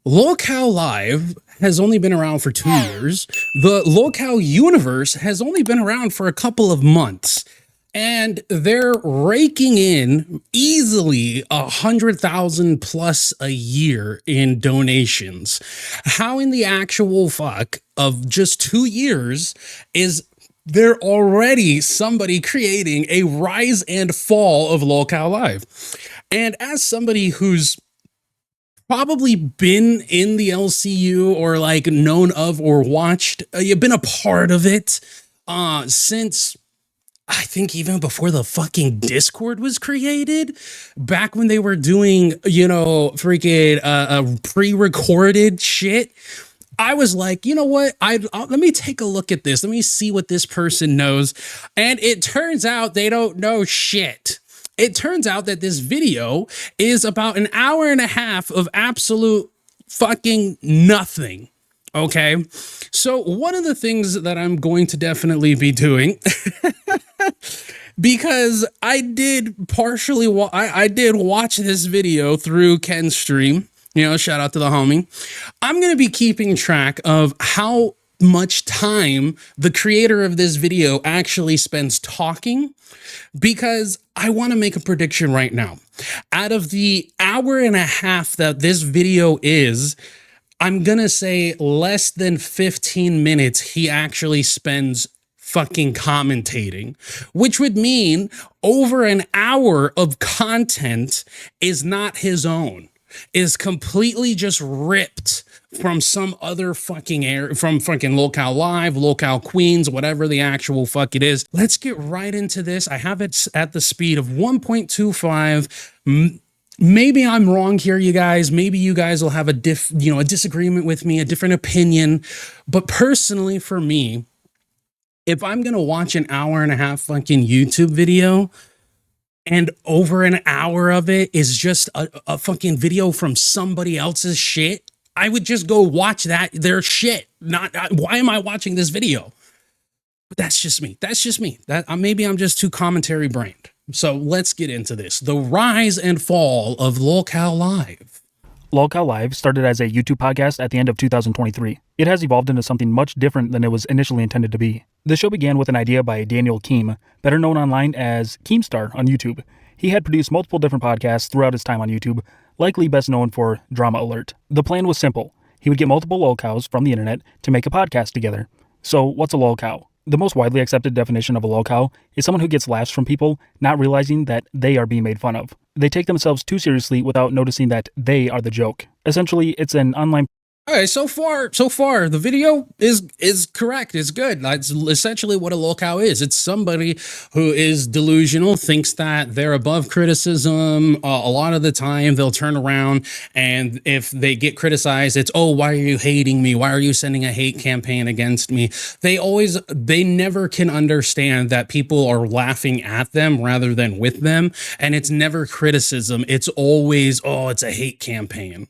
LolCowLive has only been around for 2 years. The LolCow universe has only been around for a couple of months. And they're raking in easily 100,000 plus a year in donations. How in the actual fuck of just 2 years is there already somebody creating a rise and fall of LolCowLive? And as somebody who's probably been in the LCU or like known of or watched, you've been a part of it since I think even before the fucking Discord was created, back when they were doing, freaking pre-recorded shit. I was like, you know what? Let me take a look at this. Let me see what this person knows. And it turns out they don't know shit. It turns out that this video is about an hour and a half of absolute fucking nothing. Okay. So one of the things that I'm going to definitely be doing, because I did I did watch this video through Ken's stream, shout out to the homie. I'm going to be keeping track of how much time the creator of this video actually spends talking, because I want to make a prediction right now. Out of the hour and a half that this video is, I'm going to say less than 15 minutes he actually spends fucking commentating, which would mean over an hour of content is not his own, is completely just ripped from some other fucking from fucking LolCowLive, LolCow Queens, whatever the actual fuck it is. Let's get right into this. I have it at the speed of 1.25. Maybe I'm wrong here, you guys. Maybe you guys will have a disagreement with me, a different opinion. But personally, for me, if I'm going to watch an hour and a half fucking YouTube video and over an hour of it is just a fucking video from somebody else's shit, I would just go watch their shit. Why am I watching this video? But that's just me. Maybe I'm just too commentary brained. So let's get into this. The rise and fall of LolCowLive. LolCowLive started as a YouTube podcast at the end of 2023. It has evolved into something much different than it was initially intended to be. The show began with an idea by Daniel Keem, better known online as Keemstar on YouTube. He had produced multiple different podcasts throughout his time on YouTube, likely best known for Drama Alert. The plan was simple. He would get multiple lolcows from the internet to make a podcast together. So what's a lolcow? The most widely accepted definition of a lolcow is someone who gets laughs from people, not realizing that they are being made fun of. They take themselves too seriously without noticing that they are the joke. Essentially, it's an online... All right, so far, the video is correct. It's good. That's essentially what a lolcow is. It's somebody who is delusional, thinks that they're above criticism. A lot of the time, they'll turn around, and if they get criticized, it's, oh, why are you hating me? Why are you sending a hate campaign against me? They never can understand that people are laughing at them rather than with them, and it's never criticism. It's always, oh, it's a hate campaign.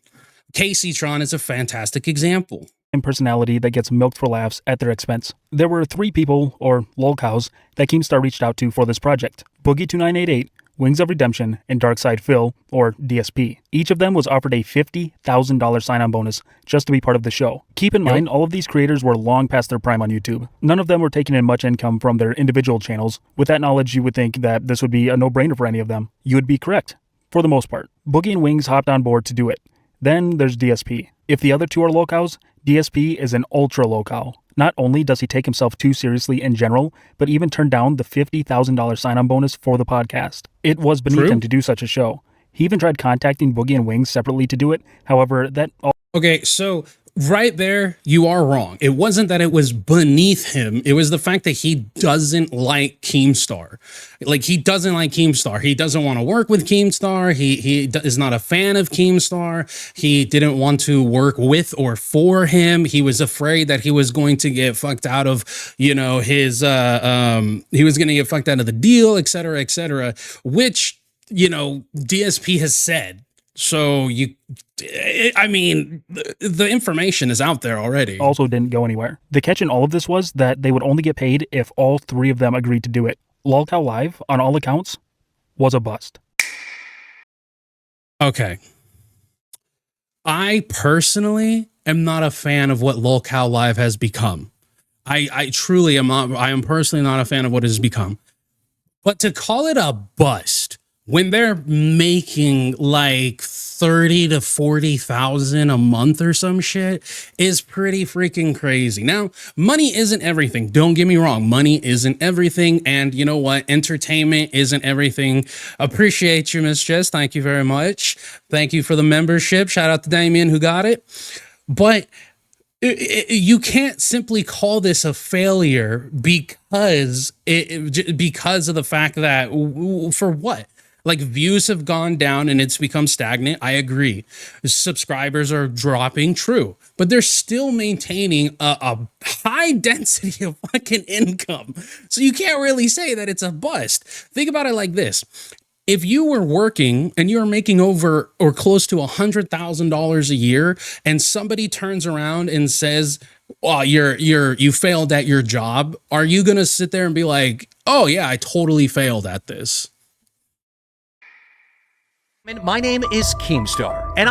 Tron is a fantastic example. Personality that gets milked for laughs at their expense. There were 3 people, or lolcows, that Keemstar reached out to for this project: Boogie2988, Wings of Redemption, and Darkside Phil, or DSP. Each of them was offered a $50,000 sign-on bonus just to be part of the show. Keep in mind, all of these creators were long past their prime on YouTube. None of them were taking in much income from their individual channels. With that knowledge, you would think that this would be a no-brainer for any of them. You would be correct, for the most part. Boogie and Wings hopped on board to do it. Then there's DSP. If the other 2 are lolcows, DSP is an ultra lolcow. Not only does he take himself too seriously in general, but even turned down the $50,000 sign-on bonus for the podcast. It was beneath him to do such a show. He even tried contacting Boogie and Wings separately to do it. However, that... Okay, so right there, you are wrong. It wasn't that it was beneath him. It was the fact that he doesn't like Keemstar. Like, he doesn't like Keemstar. He doesn't want to work with Keemstar. He is not a fan of Keemstar. He didn't want to work with or for him. He was afraid that he was going to get fucked out of, his, he was going to get fucked out of the deal, et cetera, which, DSP has said. So the information is out there already. Also didn't go anywhere. The catch in all of this was that they would only get paid if all 3 of them agreed to do it. LolCowLive, on all accounts, was a bust. Okay. I personally am not a fan of what LolCowLive has become. I truly am not. I am personally not a fan of what it has become. But to call it a bust when they're making like 30 to 40,000 a month or some shit is pretty freaking crazy. Now, money isn't everything. Don't get me wrong. Money isn't everything. And you know what? Entertainment isn't everything. Appreciate you, Miss Jess. Thank you very much. Thank you for the membership. Shout out to Damien who got it. But you can't simply call this a failure because because of the fact that for what? Like views have gone down and it's become stagnant. I agree. Subscribers are dropping. True. But they're still maintaining a high density of fucking income. So you can't really say that it's a bust. Think about it like this. If you were working and you were making over or close to $100,000 a year and somebody turns around and says, well, you failed at your job, are you going to sit there and be like, oh yeah, I totally failed at this? My name is Keemstar, and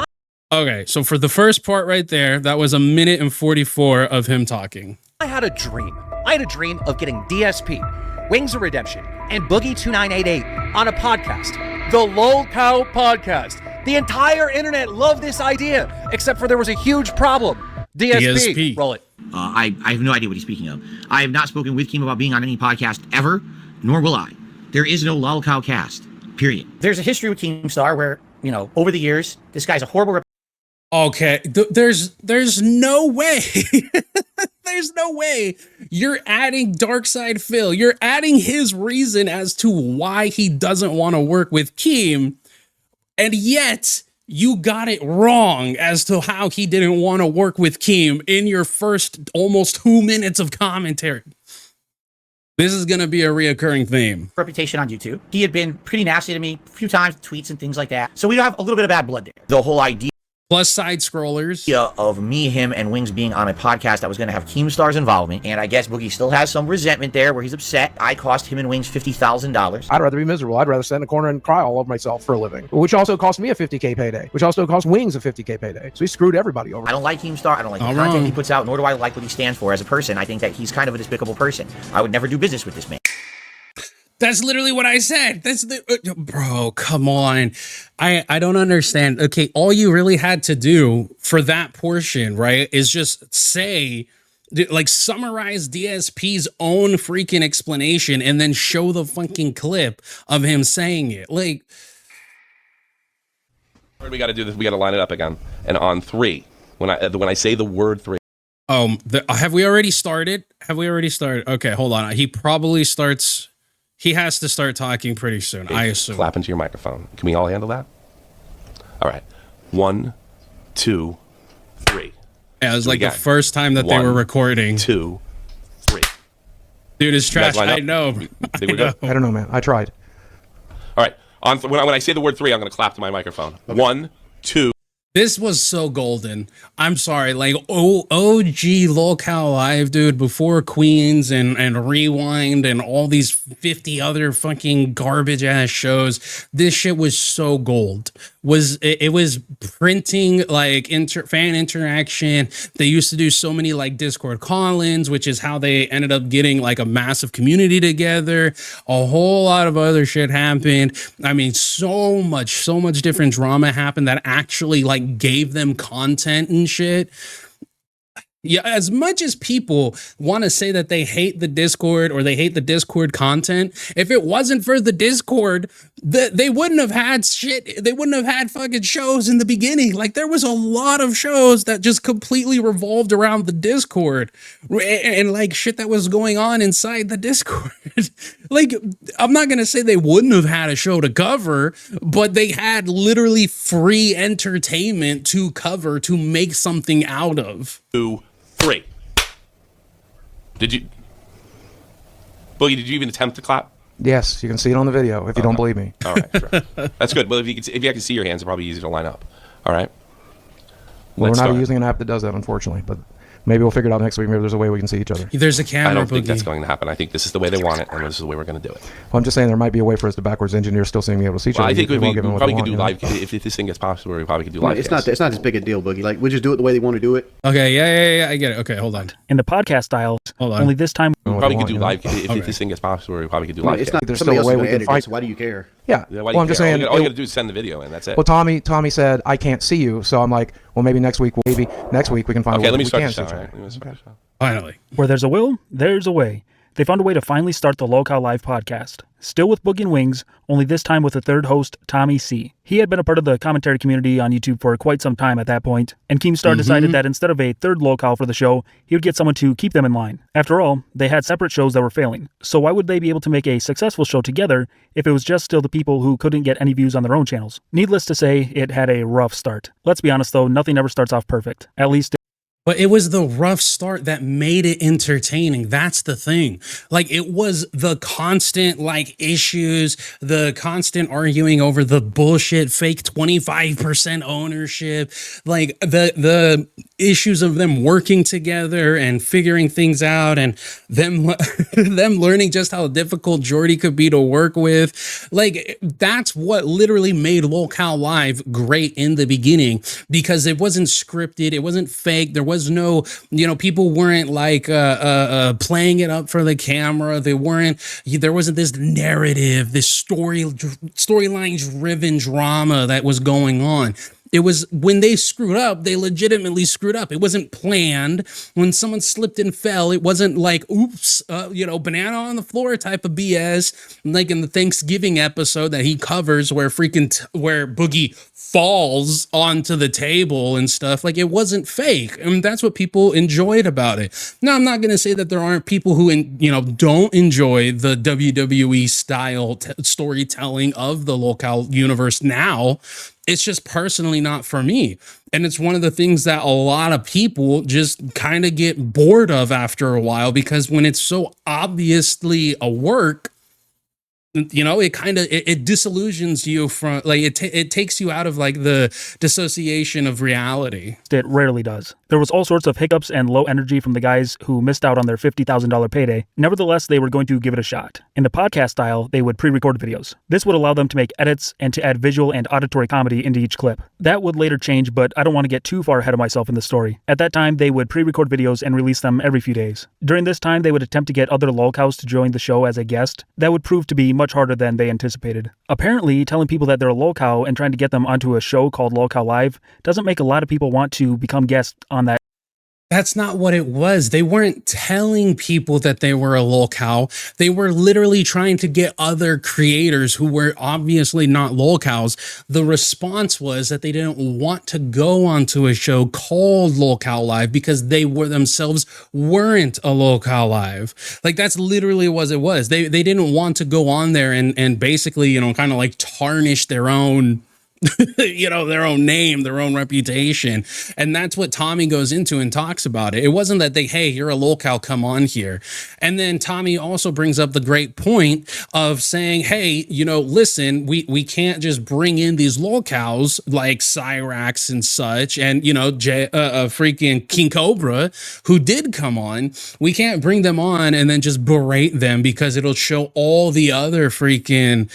Okay, so for the first part right there, that was 1 minute and 44 of him talking. I had a dream. I had a dream of getting DSP, Wings of Redemption, and Boogie 2988 on a podcast, the LolCow Podcast. The entire internet loved this idea, except for there was a huge problem. DSP. Roll it. I have no idea what he's speaking of. I have not spoken with Keem about being on any podcast ever, nor will I. There is no LolCow cast. Period. There's a history with Keemstar where, you know, over the years, this guy's a horrible. Okay, there's no way. There's no way you're adding Darkside Phil. You're adding his reason as to why he doesn't want to work with Keem, and yet you got it wrong as to how he didn't want to work with Keem in your first almost 2 minutes of commentary. This is going to be a reoccurring theme. Reputation on YouTube. He had been pretty nasty to me a few times, tweets and things like that. So we have a little bit of bad blood there. The whole idea Plus side scrollers. Of me, him, and Wings being on a podcast that was going to have Keemstar's involvement. And I guess Boogie still has some resentment there where he's upset. I cost him and Wings $50,000. I'd rather be miserable. I'd rather sit in a corner and cry all over myself for a living, which also cost me a $50K payday, which also cost Wings a $50K payday. So he screwed everybody over. I don't like Keemstar. I don't like the content he puts out, nor do I like what he stands for as a person. I think that he's kind of a despicable person. I would never do business with this man. That's literally what I said. That's the bro, come on. I don't understand. Okay, all you really had to do for that portion, right, is just say, like, summarize DSP's own freaking explanation and then show the fucking clip of him saying it. Like, we got to do this. We got to line it up again. And on three, when I say the word three. Have we already started? Have we already started? Okay, hold on. He probably starts. He has to start talking pretty soon, I assume. Clap into your microphone. Can we all handle that? All right. 1, 2, 3. Yeah, it was like the first time that they were recording. 1, 2, 3. Dude, it's trash. I know. They were good? I don't know, man. I tried. All right. When I say the word three, I'm going to clap to my microphone. Okay. 1, 2. This was so golden. I'm sorry, like OG LolCowLive, dude, before Queens and Rewind and all these 50 other fucking garbage ass shows. This shit was so gold. It was printing like fan interaction. They used to do so many like Discord call-ins, which is how they ended up getting like a massive community together. A whole lot of other shit happened. I mean, so much different drama happened that actually like gave them content and shit. Yeah, as much as people want to say that they hate the Discord or they hate the Discord content, if it wasn't for the Discord, they wouldn't have had shit. They wouldn't have had fucking shows in the beginning. Like, there was a lot of shows that just completely revolved around the Discord and like shit that was going on inside the Discord. Like, I'm not going to say they wouldn't have had a show to cover, but they had literally free entertainment to cover, to make something out of. 2, 3. Boogie, did you even attempt to clap? Yes, you can see it on the video if you don't believe me. All right, sure. That's good. Well, if you can see your hands, it's probably easy to line up. All right. Well, we're not using an app that does that, unfortunately, but Maybe we'll figure it out next week. Maybe there's a way we can see each other. There's a camera. I don't think Boogie. that's going to happen. I think this is the way they want it, and this is the way we're going to do it. Well, I'm just saying there might be a way for us to backwards engineer still seeing me able to see each other. Well, I think we won't give them what probably they could do want, live. If this thing gets possible, we probably could do No, live. it's not as big a deal, Boogie. Like, we just do it the way they want to do it. Okay, yeah, I get it. Okay, hold on. In the podcast style, Hold on. only this time you know? We probably What could they do want, live. If this thing gets possible, we probably could do No, live. it's not. There's Somebody still a else way is we going to can edit find- it, so why do you care? Yeah. Yeah, why do Well, I'm you just care? saying. All you got to do is send the video, and that's it. Well, Tommy said I can't see you, so I'm like, well, maybe next week we can find a Okay, way let me we start can the see show. each All other. right? Let me start the show. Finally. where there's a will, there's a way. They found a way to finally start the LolCowLive podcast. Still with Boogie and Wings, only this time with a third host, Tommy C. He had been a part of the commentary community on YouTube for quite some time at that point, and Keemstar decided that instead of a third LolCow for the show, he would get someone to keep them in line. After all, they had separate shows that were failing, so why would they be able to make a successful show together if it was just still the people who couldn't get any views on their own channels? Needless to say, it had a rough start. Let's be honest though, nothing ever starts off perfect. At least But it was the rough start that made it entertaining. That's the thing. Like, it was the constant, like, issues, the constant arguing over the bullshit fake 25% ownership, like the issues of them working together and figuring things out, and them them learning just how difficult Jordy could be to work with. Like, that's what literally made LolCowLive great in the beginning, because it wasn't scripted, it wasn't fake, there was no, people weren't like playing it up for the camera. There wasn't this narrative, this storyline driven drama that was going on. It was when they screwed up, they legitimately screwed up. It wasn't planned. When someone slipped and fell, it wasn't like, oops, banana on the floor type of BS. Like in the Thanksgiving episode that he covers where where Boogie falls onto the table and stuff. Like, it wasn't fake. And that's what people enjoyed about it. Now, I'm not going to say that there aren't people who, don't enjoy the WWE style storytelling of the LolCow universe now. It's just personally not for me. And it's one of the things that a lot of people just kind of get bored of after a while, because when it's so obviously a work, it disillusions you from, like, it takes you out of like the dissociation of reality. it rarely does. There was all sorts of hiccups and low energy from the guys who missed out on their $50,000 payday. Nevertheless, they were going to give it a shot. In the podcast style, they would pre-record videos. This would allow them to make edits and to add visual and auditory comedy into each clip. That would later change, but I don't want to get too far ahead of myself in the story. At that time, they would pre-record videos and release them every few days. During this time, they would attempt to get other LolCows to join the show as a guest. That would prove to be much harder than they anticipated. Apparently, telling people that they're a LolCow and trying to get them onto a show called LolCowLive doesn't make a lot of people want to become guests on that. That's not what it was. They weren't telling people that they were a LolCow. They were literally trying to get other creators who were obviously not LolCows. The response was that they didn't want to go onto a show called LolCowLive because they were themselves weren't a LolCowLive. Like, that's literally what it was. They didn't want to go on there and basically, kind of like tarnish their own their own name, their own reputation. And that's what Tommy goes into and talks about it. It wasn't that hey, you're a LolCow, come on here. And then Tommy also brings up the great point of saying, hey, listen, we can't just bring in these LolCows like Cyrax and such, and freaking King Cobra, who did come on. We can't bring them on and then just berate them, because it'll show all the other LolCows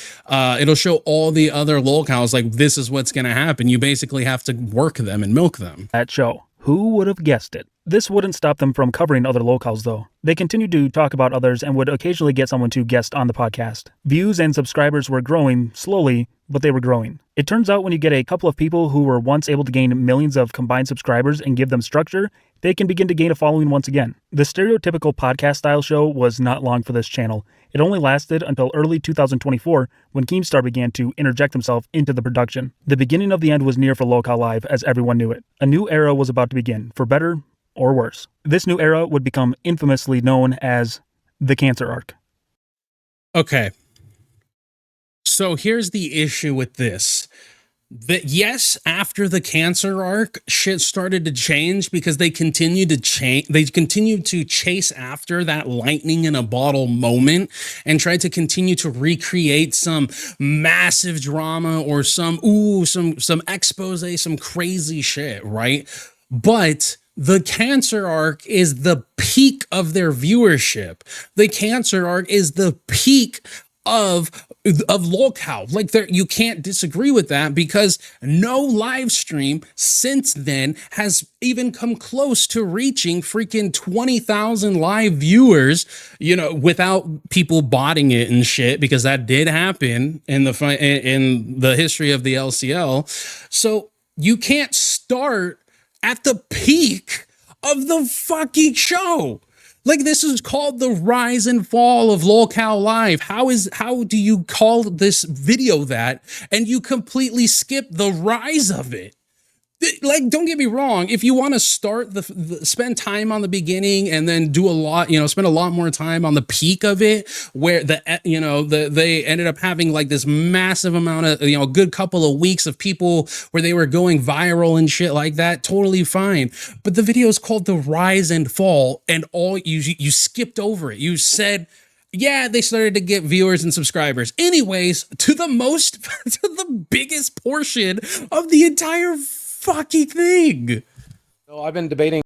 like, this is what's going to happen. You basically have to work them and milk them. That show. Who would have guessed it? This wouldn't stop them from covering other LolCows though. They continued to talk about others and would occasionally get someone to guest on the podcast. Views and subscribers were growing slowly, but they were growing. It turns out when you get a couple of people who were once able to gain millions of combined subscribers and give them structure, they can begin to gain a following once again. The stereotypical podcast style show was not long for this channel. It only lasted until early 2024 when Keemstar began to interject himself into the production. The beginning of the end was near for LolCowLive, as everyone knew it. A new era was about to begin, for better or worse. This new era would become infamously known as the Cancer Arc. Okay. So here's the issue with this. That yes, after the Cancer Arc, shit started to change because they continued to change. They continued to chase after that lightning in a bottle moment and tried to continue to recreate some massive drama or some expose, some crazy shit, right? But The Cancer Arc is the peak of their viewership. The Cancer Arc is the peak of LolCow. Like, there, you can't disagree with that, because no live stream since then has even come close to reaching freaking 20,000 live viewers, you know, without people botting it and shit, because that did happen in the history of the LCL. So you can't start at the peak of the fucking show. Like, this is called the rise and fall of LolCowLive. How do you call this video that, and you completely skip the rise of it? Like, don't get me wrong. If you want to start spend time on the beginning and then do a lot, you know, spend a lot more time on the peak of it, where they ended up having like this massive amount of, you know, a good couple of weeks of people where they were going viral and shit like that. Totally fine. But the video is called the rise and fall, and all you skipped over it. You said, yeah, they started to get viewers and subscribers. Anyways, to the biggest portion of the entire fucking thing. So I've been debating.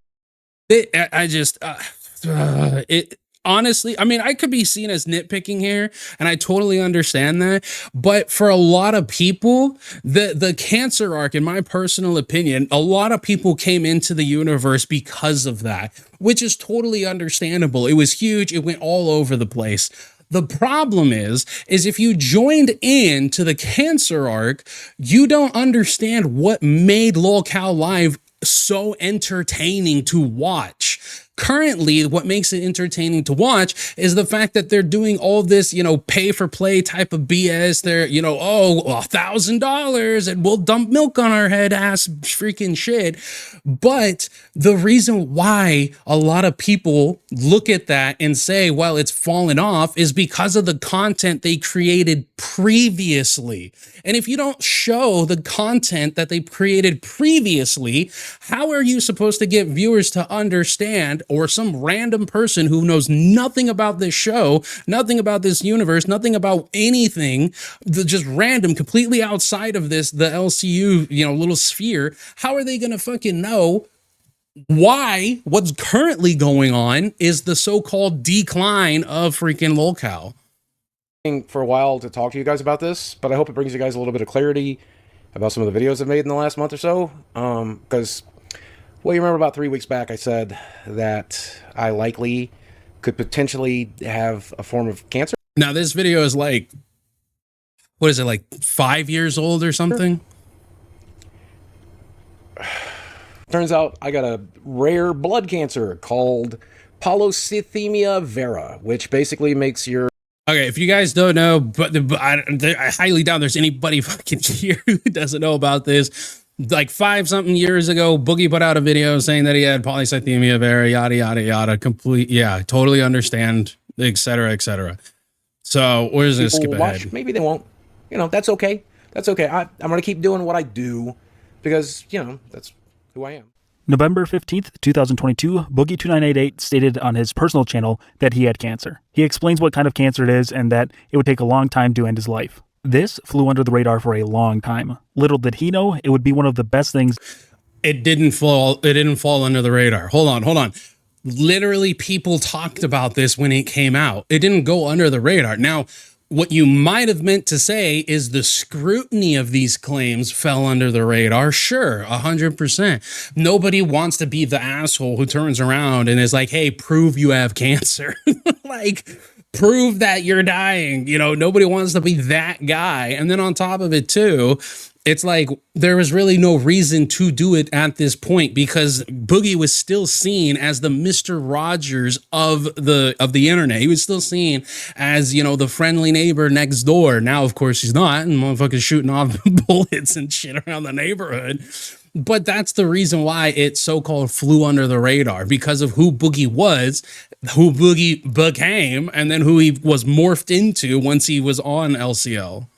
Honestly, I mean, I could be seen as nitpicking here, and I totally understand that. But for a lot of people, the Cancer Arc, in my personal opinion, a lot of people came into the universe because of that, which is totally understandable. It was huge. It went all over the place. The problem is if you joined in to the Cancer Arc, you don't understand what made LolCowLive so entertaining to watch. Currently, what makes it entertaining to watch is the fact that they're doing all this, you know, pay for play type of BS. They're, you know, oh, $1,000 and we'll dump milk on our head ass freaking shit. But the reason why a lot of people look at that and say, well, it's fallen off, is because of the content they created previously. And if you don't show the content that they created previously, how are you supposed to get viewers to understand, or some random person who knows nothing about this show, nothing about this universe, nothing about anything, just random, completely outside of this, the LCU, you know, little sphere, how are they going to fucking know why what's currently going on is the so-called decline of freaking LolCow? For a while to talk to you guys about this, but I hope it brings you guys a little bit of clarity about some of the videos I've made in the last month or so. Because, well, you remember about 3 weeks back, I said that I likely could potentially have a form of cancer. Now, this video is like, what is it, like 5 years old or something? Turns out I got a rare blood cancer called polycythemia vera, which basically makes your... Okay, if you guys don't know, but I highly doubt there's anybody fucking here who doesn't know about this. Like 5-something years ago, Boogie put out a video saying that he had polycythemia vera, yada, yada, yada, complete. Yeah, totally understand, et cetera, et cetera. So we're just going to skip ahead. Maybe they won't. You know, that's okay. That's okay. I'm going to keep doing what I do because, you know, that's who I am. November 15th, 2022, Boogie2988 stated on his personal channel that he had cancer. He explains what kind of cancer it is and that it would take a long time to end his life. This flew under the radar for a long time. Little did he know it would be one of the best things. It didn't fall under the radar. Hold on. Literally, people talked about this when it came out. It didn't go under the radar. Now, what you might have meant to say is the scrutiny of these claims fell under the radar. Sure, 100%. Nobody wants to be the asshole who turns around and is like, hey, prove you have cancer. Like, prove that you're dying. You know, nobody wants to be that guy. And then on top of it, too, it's like there was really no reason to do it at this point because Boogie was still seen as the Mr. Rogers of the internet. He was still seen as, you know, the friendly neighbor next door. Now, of course, he's not, and motherfuckers shooting off bullets and shit around the neighborhood. But that's the reason why it so-called flew under the radar, because of who Boogie was, who Boogie became, and then who he was morphed into once he was on LCL.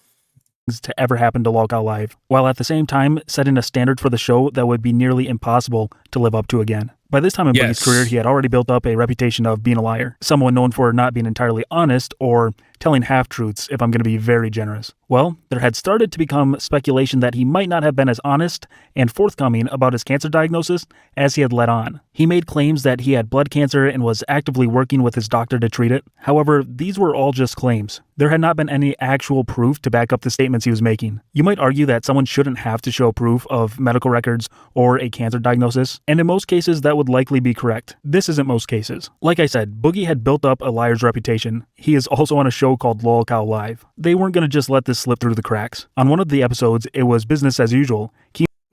To ever happen to LolCowLive, while at the same time setting a standard for the show that would be nearly impossible to to live up to again. By this time in Boogie's career, he had already built up a reputation of being a liar, someone known for not being entirely honest or telling half-truths, if I'm going to be very generous. Well, there had started to become speculation that he might not have been as honest and forthcoming about his cancer diagnosis as he had let on. He made claims that he had blood cancer and was actively working with his doctor to treat it. However, these were all just claims. There had not been any actual proof to back up the statements he was making. You might argue that someone shouldn't have to show proof of medical records or a cancer diagnosis, and in most cases that would likely be correct. This isn't most cases. Like I said, Boogie had built up a liar's reputation. He is also on a show called LolCowLive. They weren't going to just let this slip through the cracks. On one of the episodes, it was business as usual.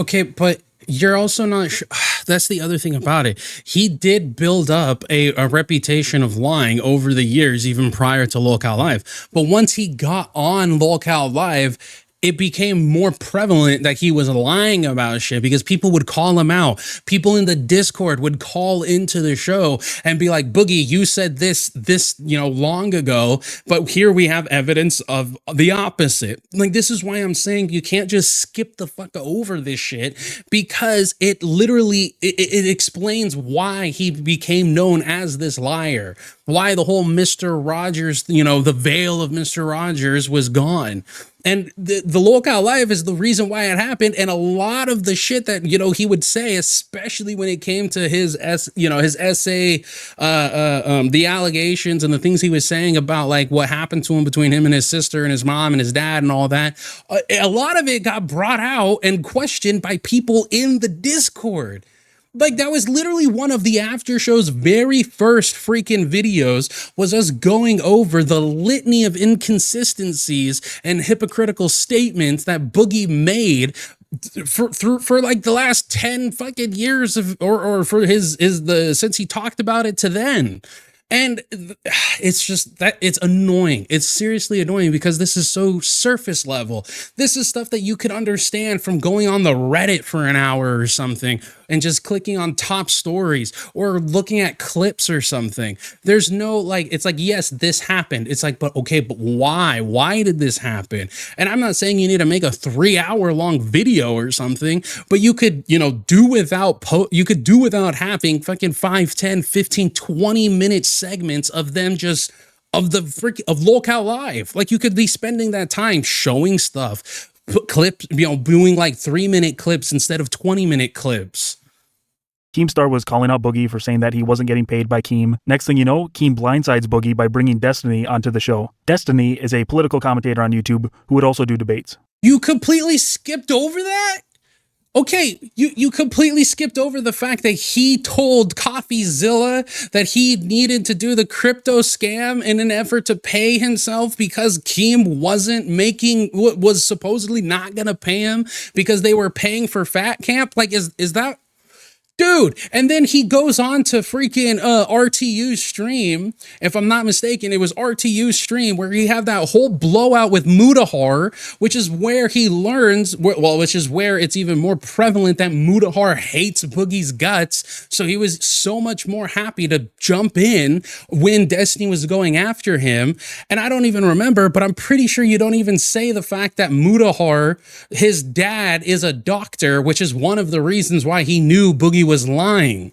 Okay, but you're also not sure. That's the other thing about it. He did build up a reputation of lying over the years, even prior to LolCowLive. But once he got on LolCowLive, it became more prevalent that he was lying about shit because people would call him out. People in the Discord would call into the show and be like, Boogie, you said this, long ago, but here we have evidence of the opposite. Like, this is why I'm saying you can't just skip the fuck over this shit, because it literally, it explains why he became known as this liar, why the whole Mr. Rogers, the veil of Mr. Rogers was gone. And the LolCowLive is the reason why it happened. And a lot of the shit that, he would say, especially when it came to his essay, the allegations and the things he was saying about like what happened to him between him and his sister and his mom and his dad and all that. A lot of it got brought out and questioned by people in the Discord. Like, that was literally one of the after show's very first freaking videos, was us going over the litany of inconsistencies and hypocritical statements that Boogie made for like the last 10 fucking years or for since he talked about it to then. And it's just that it's annoying. It's seriously annoying because this is so surface level. This is stuff that you could understand from going on the Reddit for an hour or something and just clicking on top stories or looking at clips or something. There's no it's like, yes, this happened. It's like, but okay, but why? Why did this happen? And I'm not saying you need to make a 3-hour long video or something, but you could, do without having fucking 5, 10, 15, 20 minute segments of them just of LolCowLive. Like, you could be spending that time showing stuff, put clips, doing like 3-minute clips instead of 20-minute clips. Keemstar was calling out Boogie for saying that he wasn't getting paid by Keem. Next thing you know, Keem blindsides Boogie by bringing Destiny onto the show. Destiny is a political commentator on YouTube who would also do debates. You completely skipped over that? Okay, you completely skipped over the fact that he told CoffeeZilla that he needed to do the crypto scam in an effort to pay himself because Keem was supposedly not going to pay him because they were paying for Fat Camp. Like, is that... Dude, and then he goes on to freaking RTU stream. If I'm not mistaken, it was RTU stream where he had that whole blowout with Mutahar, which is where he learns, which is where it's even more prevalent that Mutahar hates Boogie's guts. So he was so much more happy to jump in when Destiny was going after him. And I don't even remember, but I'm pretty sure you don't even say the fact that Mutahar, his dad, is a doctor, which is one of the reasons why he knew Boogie was lying.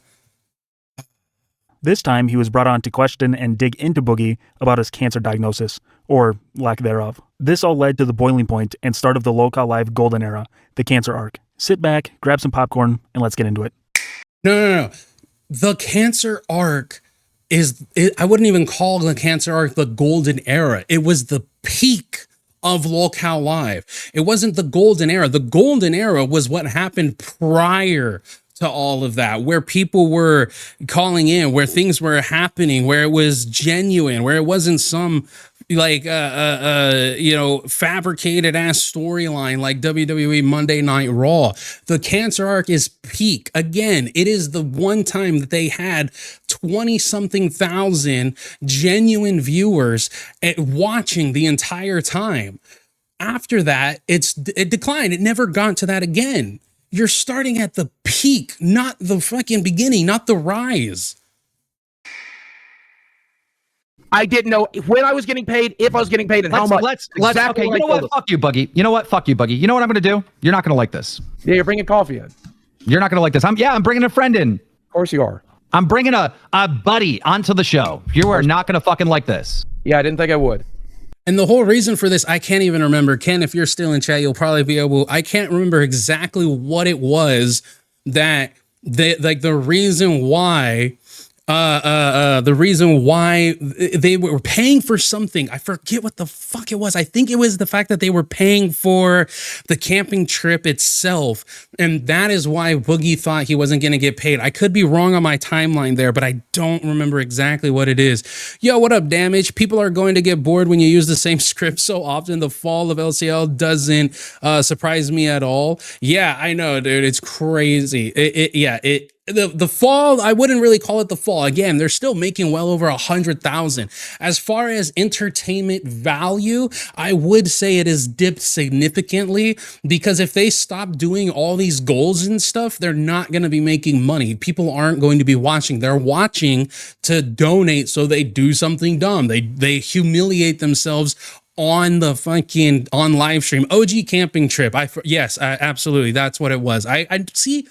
This time, he was brought on to question and dig into Boogie about his cancer diagnosis, or lack thereof. This all led to the boiling point and start of the LolCowLive golden era, the cancer arc. Sit back, grab some popcorn, and let's get into it. No. The cancer arc I wouldn't even call the cancer arc the golden era. It was the peak of LolCowLive. It wasn't the golden era. The golden era was what happened prior to all of that, where people were calling in, where things were happening, where it was genuine, where it wasn't some fabricated ass storyline like WWE Monday Night Raw. The cancer arc is peak. Again, it is the one time that they had 20-something thousand genuine viewers watching the entire time. After that, it declined. It never got to that again. You're starting at the peak, not the fucking beginning, not the rise. I didn't know when I was getting paid, if I was getting paid, and how much. Let's okay, you know what? Fuck you, Buggy. You know what? Fuck you, Buggy. You know what I'm going to do? You're not going to like this. Yeah, you're bringing coffee in. You're not gonna like this. I'm bringing a friend in. Of course you are. I'm bringing a buddy onto the show. You are not gonna fucking like this. Yeah, I didn't think I would. And the whole reason for this, I can't even remember. Ken, if you're still in chat, you'll probably be able. I can't remember exactly what it was that the reason why. The reason why they were paying for something, I forget what the fuck it was. I think it was the fact that they were paying for the camping trip itself. And that is why Boogie thought he wasn't going to get paid. I could be wrong on my timeline there, but I don't remember exactly what it is. Yo, what up, Damage? People are going to get bored when you use the same script so often. The fall of LCL doesn't surprise me at all. Yeah, I know, dude. It's crazy. The fall, I wouldn't really call it the fall. Again, they're still making well over 100,000. As far as entertainment value, I would say it has dipped significantly, because if they stop doing all these goals and stuff, they're not going to be making money. People aren't going to be watching. They're watching to donate so they do something dumb. They humiliate themselves on the fucking on live stream. OG camping trip. Yes, absolutely. That's what it was. I see.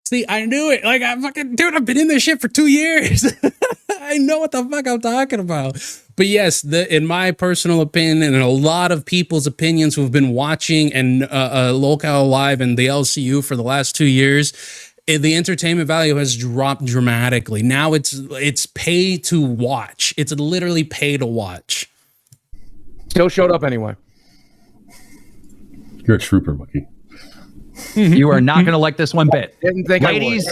See, I knew it. Like, I fucking, dude, I've been in this shit for 2 years. I know what the fuck I'm talking about. But yes, in my personal opinion, and a lot of people's opinions who've been watching and LolCowLive and the LCU for the last 2 years, the entertainment value has dropped dramatically. Now it's pay to watch. It's literally pay to watch. Still showed up anyway. You're a trooper, Bucky. You are not going to like this one bit. Didn't think ladies,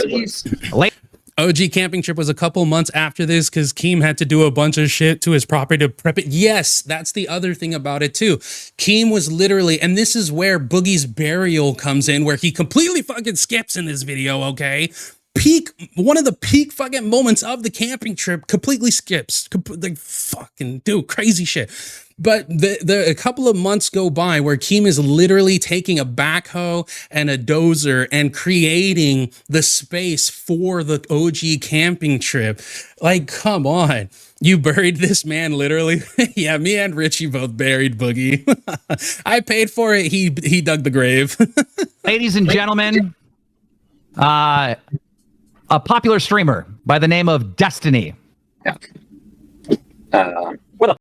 OG camping trip was a couple months after this because Keem had to do a bunch of shit to his property to prep it. Yes, that's the other thing about it too. Keem was literally, and this is where Boogie's burial comes in, where he completely fucking skips in this video, okay? One of the peak fucking moments of the camping trip, completely skips. Like, fucking dude, crazy shit. But a couple of months go by where Keem is literally taking a backhoe and a dozer and creating the space for the OG camping trip. Like, come on. You buried this man literally? Yeah, me and Richie both buried Boogie. I paid for it. He dug the grave. ladies and gentlemen, a popular streamer by the name of Destiny. Yeah.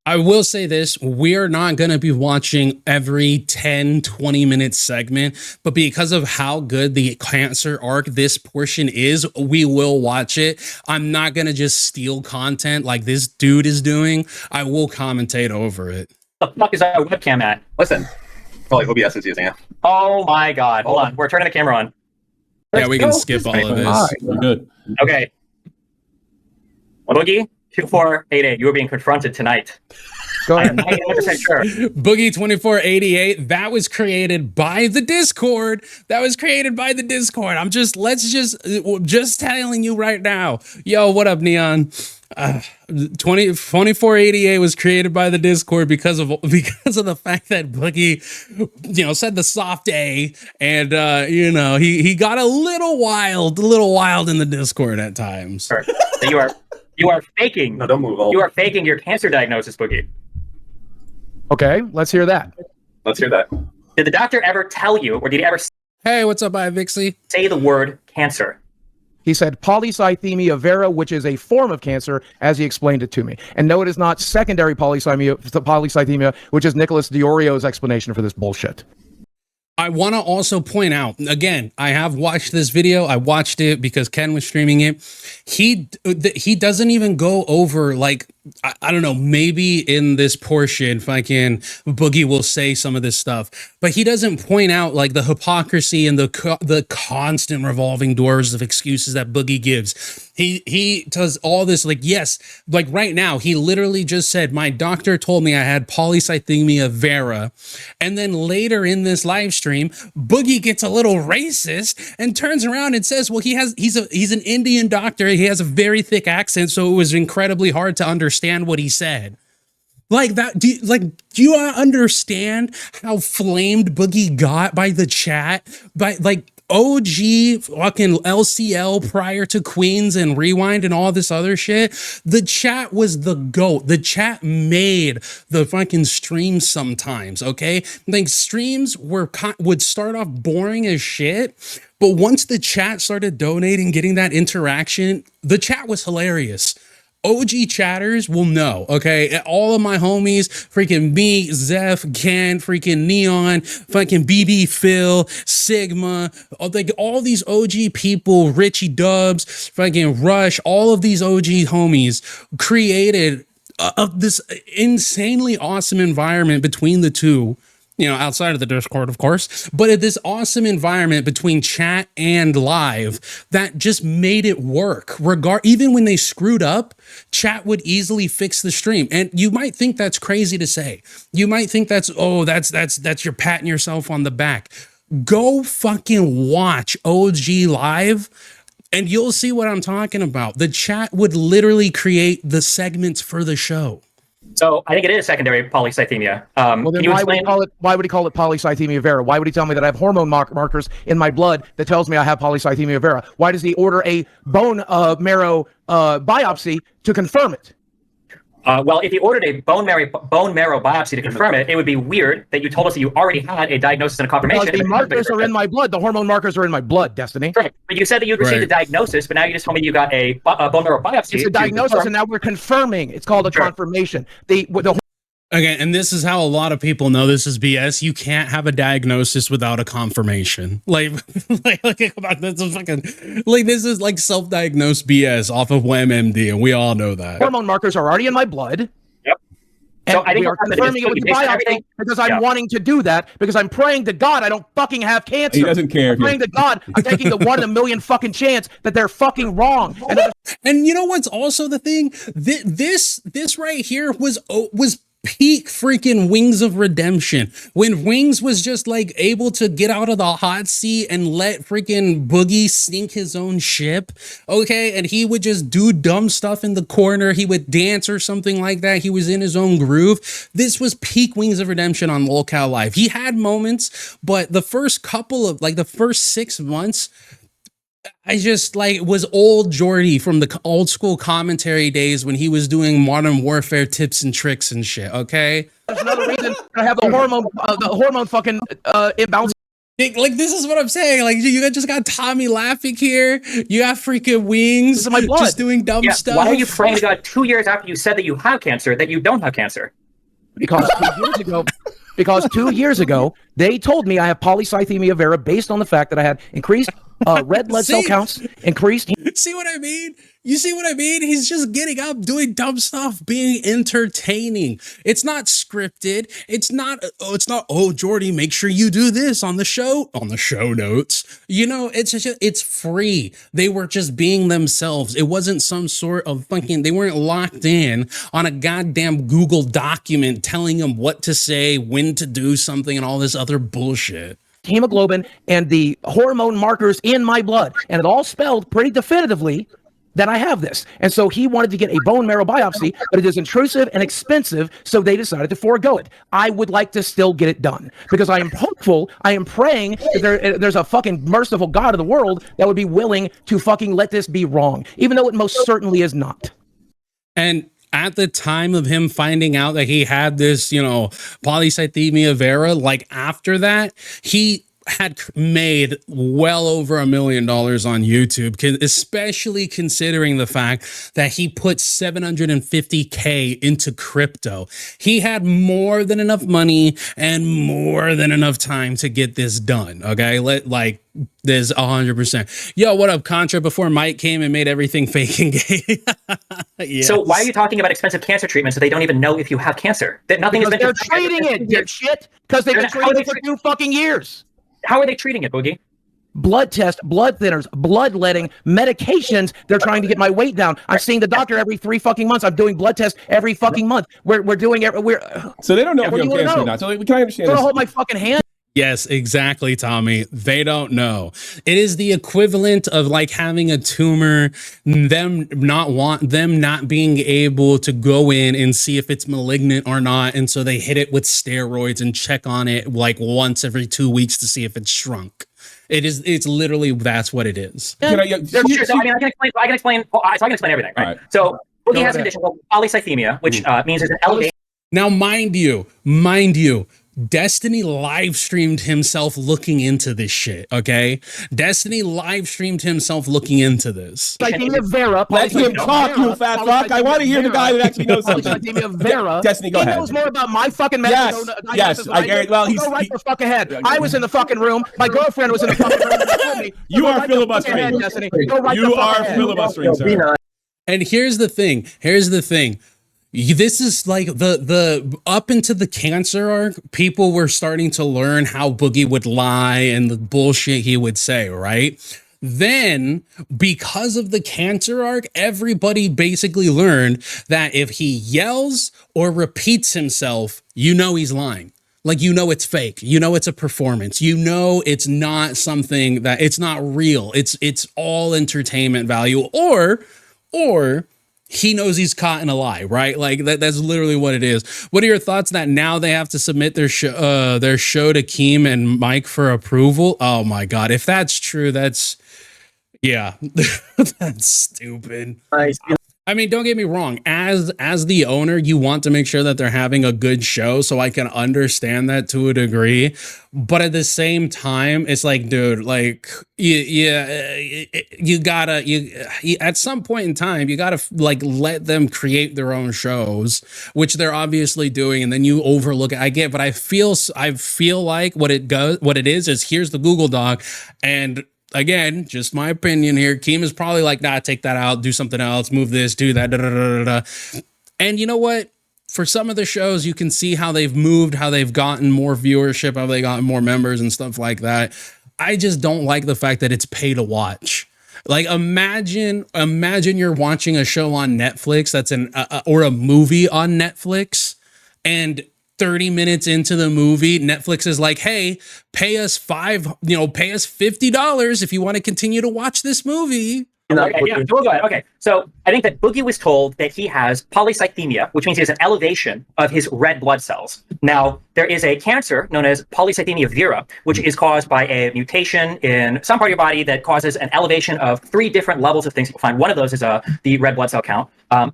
I will say this, we're not going to be watching every 10-20 minute segment, but because of how good the cancer arc this portion is, we will watch it. I'm not going to just steal content like this dude is doing. I will commentate over it. The fuck is that webcam at? Listen. Probably OBS is using it. Oh my god. Hold on. We're turning the camera on. Yeah, we can skip all of this. We're good. Okay. Boogie 2488, you are being confronted tonight. Go I am ahead. 99% sure. Boogie 2488, that was created by the Discord. I'm just telling you right now. Yo, what up, Neon? 2488 was created by the Discord because of the fact that Boogie, said the soft A, and he got a little wild in the Discord at times. So you are faking. No, don't move. You are faking your cancer diagnosis, Boogie. Okay, let's hear that. Let's hear that. Did the doctor ever tell you, or did he ever Hey, what's up, Vixie? say the word cancer? He said polycythemia vera, which is a form of cancer, as he explained it to me. And no, it is not secondary polycythemia, which is Nicholas Diorio's explanation for this bullshit. I want to also point out, again, I have watched this video. I watched it because Ken was streaming it. He doesn't even go over, like, I don't know, maybe in this portion, Boogie will say some of this stuff, but he doesn't point out, like, the hypocrisy and the constant revolving doors of excuses that Boogie gives. He does all this, like, yes, like right now, he literally just said, my doctor told me I had polycythemia vera. And then later in this live stream, Boogie gets a little racist and turns around and says, well, he's an Indian doctor. He has a very thick accent, so it was incredibly hard to understand what he said. Like that, do you understand how flamed Boogie got by the chat? By, like, OG fucking LCL prior to Queens and Rewind and all this other shit, the chat was the GOAT. The chat made the fucking streams sometimes, okay? Like streams would start off boring as shit, but once the chat started donating, getting that interaction, the chat was hilarious. OG chatters will know, okay? All of my homies, freaking me, Zeph, Ken, freaking Neon, fucking BB Phil, Sigma, like all these OG people, Richie Dubs, fucking Rush, all of these OG homies created this insanely awesome environment between the two. You know, outside of the Discord, of course, but at this awesome environment between chat and live that just made it work. Even when they screwed up, chat would easily fix the stream. And you might think that's crazy to say. You might think that's you're patting yourself on the back. Go fucking watch OG live and you'll see what I'm talking about. The chat would literally create the segments for the show. So I think it is secondary polycythemia. Well, then why would he call it polycythemia vera? Why would he tell me that I have hormone markers in my blood that tells me I have polycythemia vera? Why does he order a bone marrow biopsy to confirm it? Well, if you ordered a bone marrow biopsy to confirm it, it would be weird that you told us that you already had a diagnosis and a confirmation. Because the markers are in my blood. The hormone markers are in my blood, Destiny. Correct. But you said that you'd received a diagnosis, but now you just told me you got a bone marrow biopsy. It's a diagnosis, and now we're confirming. It's called a confirmation. Again, and this is how a lot of people know this is BS. You can't have a diagnosis without a confirmation. Like come on, this is like self-diagnosed BS off of WebMD, and we all know that. Hormone markers are already in my blood. Yep. And so I think we are confirming it with the biopsy because I'm wanting to do that because I'm praying to God I don't fucking have cancer. He doesn't care. I'm praying to God I'm taking the 1 in a million fucking chance that they're fucking wrong. And you know what's also the thing? This right here was peak freaking Wings of Redemption, when Wings was just like able to get out of the hot seat and let freaking Boogie sink his own ship, okay? And he would just do dumb stuff in the corner. He would dance or something like that. He was in his own groove. This was peak Wings of Redemption on LolCowLive. He had moments, but the first 6 months, I just was old Jordy from the old school commentary days when he was doing Modern Warfare tips and tricks and shit. Okay, there's another reason I have the hormone fucking imbalance. Like this is what I'm saying. Like you just got Tommy laughing here. You got freaking Wings my blood. just doing dumb stuff. Why are you praying to God 2 years after you said that you have cancer that you don't have cancer? Because 2 years ago, they told me I have polycythemia vera based on the fact that I had increased red blood cell counts, increased. See what I mean? You see what I mean? He's just getting up, doing dumb stuff, being entertaining. It's not scripted. It's not, oh, Jordy, make sure you do this on the show notes. You know, it's free. They were just being themselves. It wasn't some sort of they weren't locked in on a goddamn Google document telling them what to say, when to do something, and all this other bullshit. Hemoglobin and the hormone markers in my blood, and it all spelled pretty definitively that I have this. And so he wanted to get a bone marrow biopsy, but it is intrusive and expensive, so they decided to forego it. I would like to still get it done because I am hopeful, I am praying that there's a fucking merciful God of the world that would be willing to fucking let this be wrong, even though it most certainly is not. And at the time of him finding out that he had this, polycythemia vera, after that, he had made well over $1 million on YouTube, especially considering the fact that he put $750K into crypto. He had more than enough money and more than enough time to get this done. Okay, there's 100%. Yo, what up, Contra? Before Mike came and made everything fake and gay. Yes. So why are you talking about expensive cancer treatments if they don't even know if you have cancer? That nothing has been. They're treating it, dipshit. Because they've been treating it for 2 fucking years. How are they treating it, Boogie? Blood test, blood thinners, bloodletting, medications. They're trying to get my weight down. I'm seeing the doctor every 3 fucking months. I'm doing blood tests every fucking month. We're doing it. So they don't know if you have cancer or not. So we can understand. They're gonna hold my fucking hand. Yes, exactly, Tommy. They don't know. It is the equivalent of having a tumor, them not being able to go in and see if it's malignant or not. And so they hit it with steroids and check on it once every 2 weeks to see if it's shrunk. It's literally that's what it is. Sure, so I mean, I can explain everything, right? Right. So Boogie has a condition called polycythemia, which means there's an elevation. Now, mind you, Destiny live streamed himself looking into this shit, okay? Destiny live streamed himself looking into this. Polycythemia vera. Let him talk, you fat fuck. I want to hear the guy that actually knows something. Polycythemia vera. Destiny, go ahead. He knows more about my fucking Yes, yes. I guarantee. Well, go right the fuck ahead. I was in the fucking room. My girlfriend was in the fucking room. You are filibustering. You are filibustering, sir. And here's the thing. This is like the up into the cancer arc, people were starting to learn how Boogie would lie and the bullshit he would say, right? Then, because of the cancer arc, everybody basically learned that if he yells or repeats himself, you know he's lying. Like, you know it's fake. You know it's a performance. You know it's not something that, it's not real. It's all entertainment value, or he knows he's caught in a lie, right? Like that's literally what it is. What are your thoughts that now they have to submit their show to Keem and Mike for approval? Oh my God. If that's true, that's that's stupid. I mean, don't get me wrong. As the owner, you want to make sure that they're having a good show, so I can understand that to a degree. But at the same time, it's like, dude, like, you gotta at some point in time, you gotta like let them create their own shows, which they're obviously doing, and then you overlook it. I get, but I feel like what it is here's the Google Doc, and again, just my opinion here, Keem is probably like, nah, take that out, do something else, move this, do that, da, da, da, da, da. And you know what? For some of the shows, you can see how they've moved, how they've gotten more viewership, how they gotten more members and stuff like that. I just don't like the fact that it's pay to watch. Like, imagine you're watching a show on Netflix that's or a movie on Netflix, and 30 minutes into the movie, Netflix is like, hey, pay us $50 if you want to continue to watch this movie. Okay, yeah, so we'll go ahead. Okay, so I think that Boogie was told that he has polycythemia, which means he has an elevation of his red blood cells. Now, there is a cancer known as polycythemia vera, which is caused by a mutation in some part of your body that causes an elevation of 3 different levels of things you can find. One of those is the red blood cell count.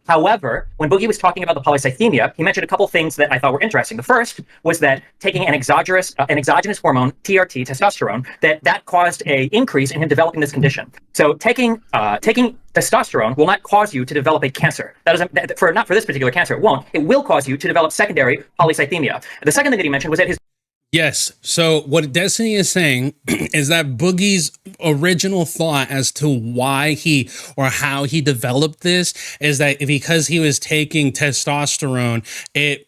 However, when Boogie was talking about the polycythemia, he mentioned a couple things that I thought were interesting. The first was that taking an exogenous hormone, TRT, testosterone, that caused an increase in him developing this condition. So taking testosterone will not cause you to develop a cancer. Not for this particular cancer, it won't. It will cause you to develop secondary polycythemia. The second thing that he mentioned was that his Yes. So what Destiny is saying is that Boogie's original thought as to why how he developed this is that because he was taking testosterone, it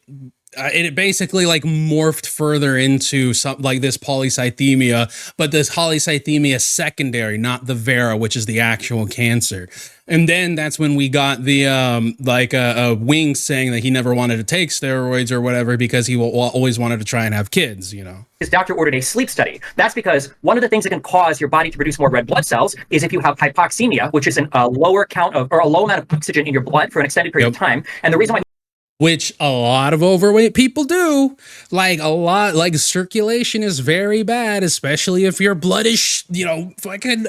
basically like morphed further into something like this polycythemia, but this polycythemia secondary, not the vera, which is the actual cancer. And then that's when we got the Wings saying that he never wanted to take steroids or whatever because he always wanted to try and have kids, you know. His doctor ordered a sleep study. That's because one of the things that can cause your body to produce more red blood cells is if you have hypoxemia, which is a lower count of, or a low amount of oxygen in your blood for an extended period of time. And the reason why, which a lot of overweight people do, like circulation is very bad, especially if your blood is, fucking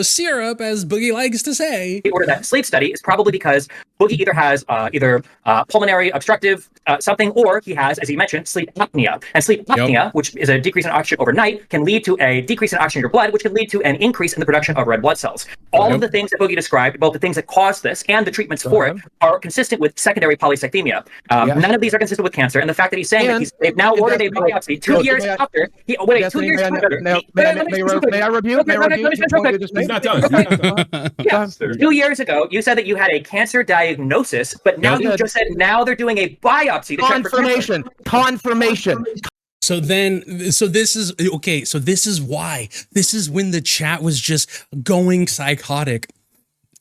syrup, as Boogie likes to say. He ordered that sleep study is probably because Boogie either has pulmonary obstructive something, or he has, as he mentioned, sleep apnea. And sleep apnea, which is a decrease in oxygen overnight, can lead to a decrease in oxygen in your blood, which can lead to an increase in the production of red blood cells. All of the things that Boogie described, both the things that cause this and the treatments for it, are consistent with secondary polycythemia. None of these are consistent with cancer, and the fact that he's saying that they've now ordered a biopsy 2 years after. May I rebuke? He's not done. 2 years ago, you said that you had a cancer diagnosis, but now you just said now they're doing a biopsy to check for cancer. Confirmation. So this is why. This is when the chat was just going psychotic.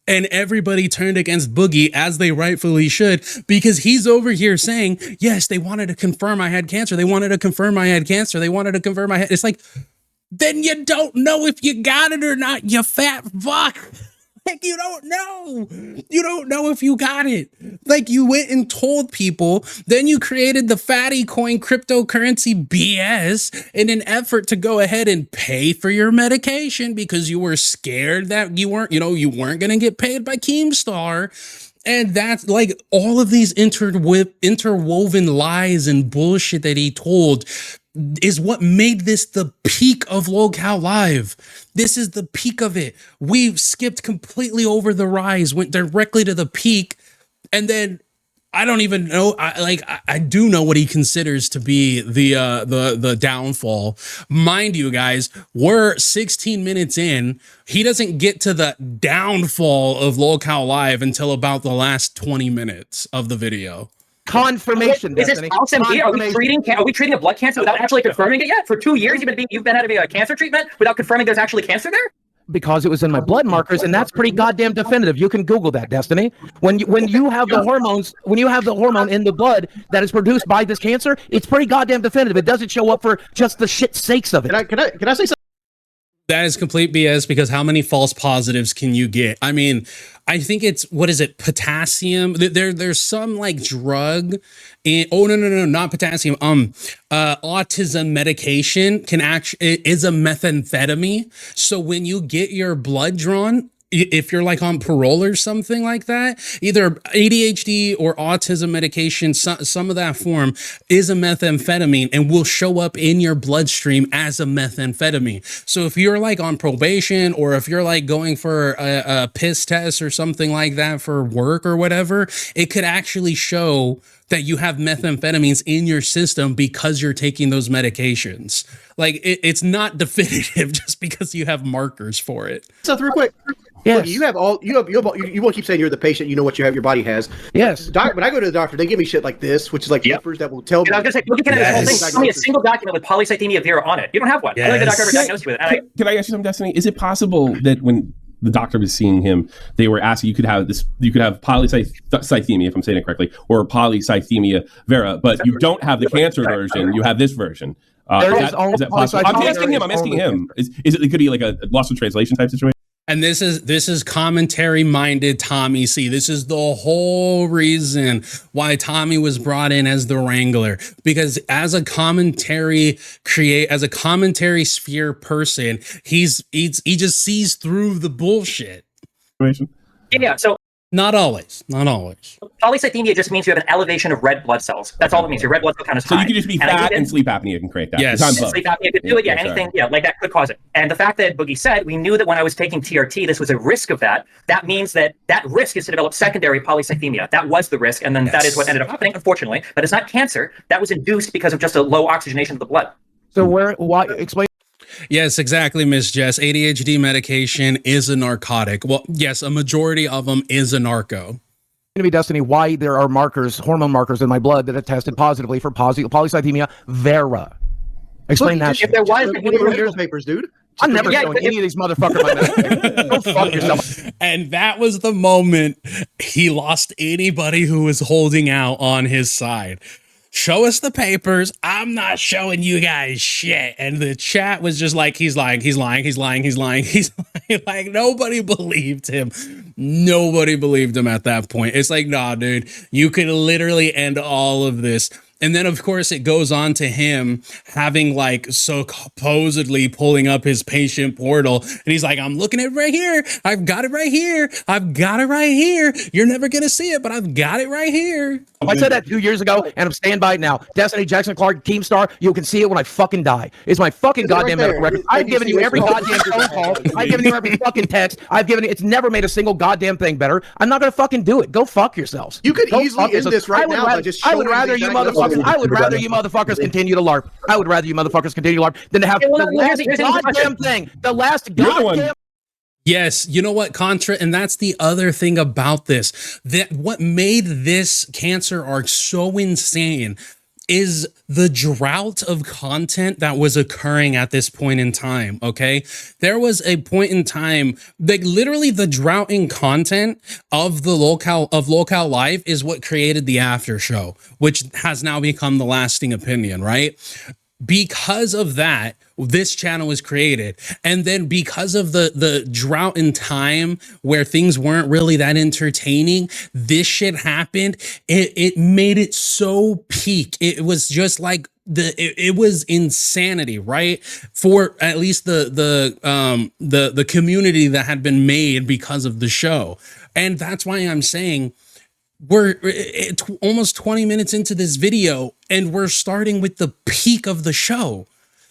And everybody turned against Boogie, as they rightfully should, because he's over here saying, yes, they wanted to confirm I had cancer. They wanted to confirm I had cancer. They wanted to confirm I had. It's like, then you don't know if you got it or not, you fat fuck. Like, you don't know. You don't know if you got it. Like, you went and told people, then you created the fatty coin cryptocurrency BS in an effort to go ahead and pay for your medication because you were scared that you weren't going to get paid by Keemstar. And that's like all of these interwoven lies and bullshit that he told is what made this the peak of LolCowLive. This is the peak of it. We skipped completely over the rise, went directly to the peak, and then I don't even know. I do know what he considers to be the downfall. Mind you, guys, we're 16 minutes in. He doesn't get to the downfall of LolCowLive until about the last 20 minutes of the video. Confirmation. Is this LSMD? Are we treating a blood cancer without actually confirming it yet? For 2 years, you've been having a cancer treatment without confirming there's actually cancer there? Because it was in my blood markers, and that's pretty goddamn definitive. You can Google that, Destiny. When you have the hormones, when you have the hormone in the blood that is produced by this cancer, it's pretty goddamn definitive. It doesn't show up for just the shit's sakes of it. Can I say something? That is complete BS because how many false positives can you get? I mean, I think it's, what is it, potassium? There's some like drug no, not potassium. Autism medication is a methamphetamine. So when you get your blood drawn, if you're like on parole or something like that, either ADHD or autism medication, some of that form is a methamphetamine and will show up in your bloodstream as a methamphetamine. So if you're like on probation or if you're like going for a piss test or something like that for work or whatever, it could actually show that you have methamphetamines in your system because you're taking those medications. Like it's not definitive just because you have markers for it. So real quick. Yes. Look, you won't keep saying you're the patient. You know what your body has. Yes. When I go to the doctor, they give me shit like this, which is like papers that will tell me. I was gonna say, look at this whole thing. Tell me a single document with polycythemia vera on it. You don't have one. I don't think the doctor ever diagnosed you with it. Can I ask you something, Destiny? Is it possible that when the doctor was seeing him, they were asking you could have polycythemia, if I'm saying it correctly, or polycythemia vera, but you don't have the cancer version. You have this version. Is that possible? I'm asking him. Is it could be like a lost in translation type situation? And this is commentary minded Tommy C. This is the whole reason why Tommy was brought in as the Wrangler, because as a commentary sphere person, he just sees through the bullshit. Yeah. So not always. Polycythemia just means you have an elevation of red blood cells. That's all it means. Your red blood cell count is high. So you could just be fat and sleep apnea can create that. Yes. Sleep apnea could do it. Yeah, anything. Yeah, like that could cause it. And the fact that Boogie said, we knew that when I was taking TRT, this was a risk of that. That means that risk is to develop secondary polycythemia. That was the risk, and then that is what ended up happening, unfortunately. But it's not cancer. That was induced because of just a low oxygenation of the blood. So why explain? Yes, exactly, Miss Jess. ADHD medication is a narcotic. Well, yes, a majority of them is a narco. To me, Destiny, why there are hormone markers in my blood that have tested positively for polycythemia vera. Explain that. If there was, your papers, dude. I'm never showing any of these motherfuckers my medication. Go fuck yourself. And that was the moment he lost anybody who was holding out on his side. Show us the papers. I'm not showing you guys shit. And the chat was just like, he's lying. Like, nobody believed him. Nobody believed him at that point. It's like, nah, dude, you could literally end all of this. And then, of course, it goes on to him having like supposedly pulling up his patient portal. And he's like, I'm looking at it right here. I've got it right here. You're never going to see it, but I've got it right here. I said that 2 years ago, and I'm standing by it now. Destiny, Jackson Clark, Keemstar, you can see it when I fucking die. It's my fucking goddamn medical record. I've given you every goddamn phone call. I've given you every fucking text. It's never made a single goddamn thing better. I'm not going to fucking do it. Go fuck yourselves. You could easily end this right now by just showing I would rather you motherfuckers continue to LARP. Than to have the last goddamn. Yes, you know what, Contra, and that's the other thing about this. That what made this cancer arc so insane is the drought of content that was occurring at this point in time, okay? There was a point in time, like literally the drought in content of LolCowLive is what created the after show, which has now become the lasting opinion, right? because of that, this channel was created. And then because of the drought in time where things weren't really that entertaining, this shit happened. It made it so peak. It was just like it was insanity, right? For at least the community that had been made because of the show. And that's why I'm saying we're almost 20 minutes into this video and we're starting with the peak of the show,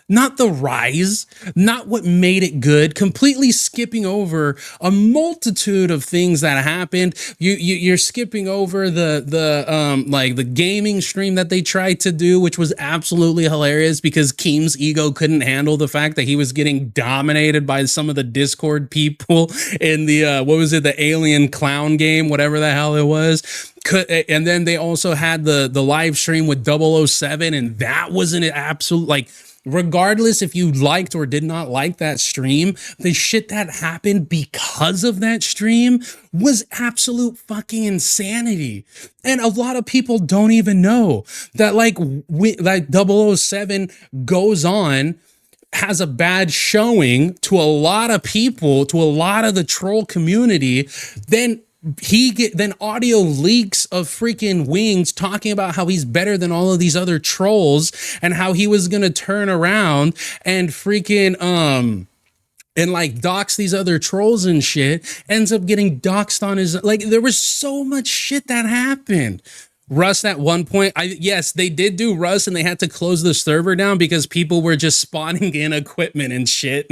not the rise, not what made it good, completely skipping over a multitude of things that happened. You're skipping over the gaming stream that they tried to do, which was absolutely hilarious because Keem's ego couldn't handle the fact that he was getting dominated by some of the Discord people in the what was it, the alien clown game, whatever the hell it was. And then they also had the live stream with 007, and that was an absolute, like, regardless if you liked or did not like that stream, the shit that happened because of that stream was absolute fucking insanity. And a lot of people don't even know that, like 007 goes on, has a bad showing to a lot of people, to a lot of the troll community, then audio leaks of freaking Wings talking about how he's better than all of these other trolls and how he was gonna turn around and freaking and like dox these other trolls and shit, ends up getting doxed on his, like, there was so much shit that happened. Rust at one point, yes, they did do Rust and they had to close the server down because people were just spawning in equipment and shit.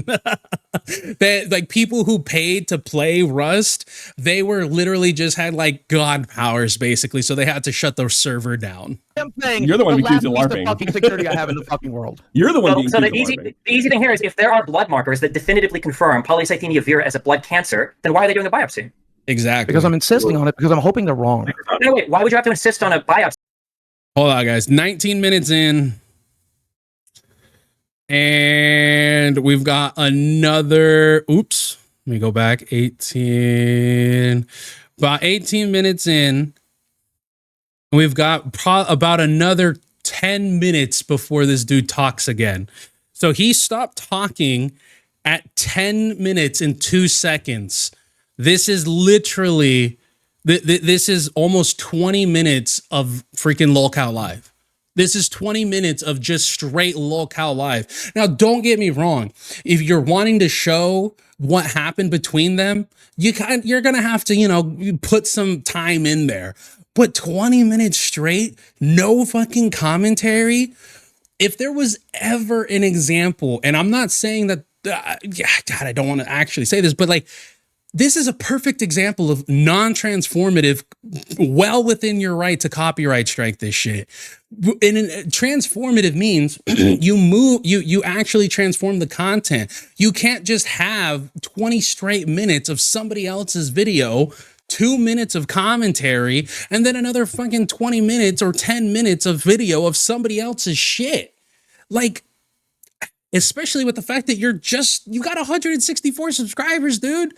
Like people who paid to play Rust, they were literally just had like god powers basically, so they had to shut the server down. You're the one who accused of LARPing. Fucking security I have in the fucking world. You're the one. So the easy thing here is if there are blood markers that definitively confirm polycythemia vera as a blood cancer, then why are they doing a biopsy? Exactly. Because I'm insisting on it, because I'm hoping they're wrong. No, wait, why would you have to insist on a biopsy? Hold on, guys. 19 minutes in. And we've got another, oops, let me go back. About 18 minutes in. We've got about another 10 minutes before this dude talks again. So he stopped talking at 10 minutes and 2 seconds. This is literally, this is almost 20 minutes of freaking LolCowLive. This is 20 minutes of just straight LolCowLive. Now, don't get me wrong. If you're wanting to show what happened between them, you're going to have to, you put some time in there. But 20 minutes straight, no fucking commentary. If there was ever an example, and I'm not saying that, God, I don't want to actually say this, but like, this is a perfect example of non-transformative, well within your right to copyright strike this shit. And transformative means you actually transform the content. You can't just have 20 straight minutes of somebody else's video, 2 minutes of commentary, and then another fucking 20 minutes or 10 minutes of video of somebody else's shit. Like, especially with the fact that you got 164 subscribers, dude.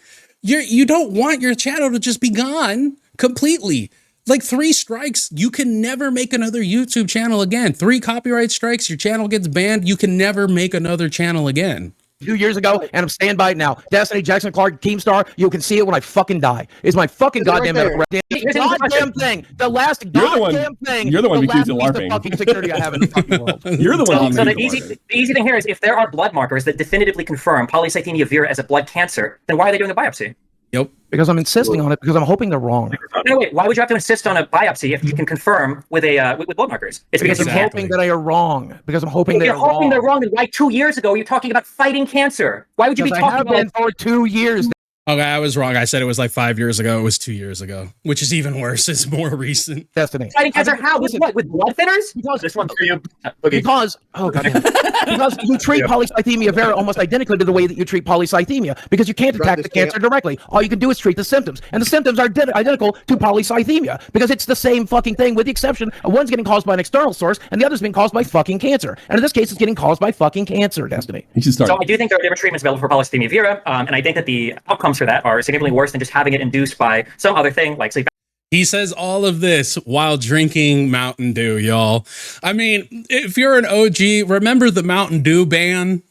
You don't want your channel to just be gone completely. Like 3 strikes, you can never make another YouTube channel again. 3 copyright strikes, your channel gets banned. You can never make another channel again. 2 years ago, and I'm staying by it now. Destiny, Jackson Clark, Keemstar, you can see it when I fucking die. It's my fucking goddamn medical record. Goddamn thing. The last goddamn thing. You're the one who accused of LARPing. The fucking security I have in the fucking world. You're the one. So the easy thing here is if there are blood markers that definitively confirm polycythemia vera as a blood cancer, then why are they doing a biopsy? Yep. Because I'm insisting on it, because I'm hoping they're wrong. No, wait, why would you have to insist on a biopsy if you can confirm with with blood markers? It's because I'm hoping that I are wrong. Because I'm hoping they're wrong. You're hoping they're wrong. And why 2 years ago you're talking about fighting cancer? Why would you be talking about it for 2 years? Okay, I was wrong. I said it was like 5 years ago. It was 2 years ago, which is even worse. It's more recent. Destiny. Fighting cancer how? With what? With blood thinners? Because this one's for you. Okay. Because because you treat polycythemia vera almost identically to the way that you treat polycythemia, because you can't attack the cancer directly. All you can do is treat the symptoms, and the symptoms are identical to polycythemia because it's the same fucking thing, with the exception of one's getting caused by an external source and the other's being caused by fucking cancer. And in this case, it's getting caused by fucking cancer. Destiny. So I do think there are different treatments available for polycythemia vera, and I think that the outcomes for that are significantly worse than just having it induced by some other thing like sleep. He says all of this while drinking Mountain Dew, y'all. I mean, if you're an OG, remember the Mountain Dew ban?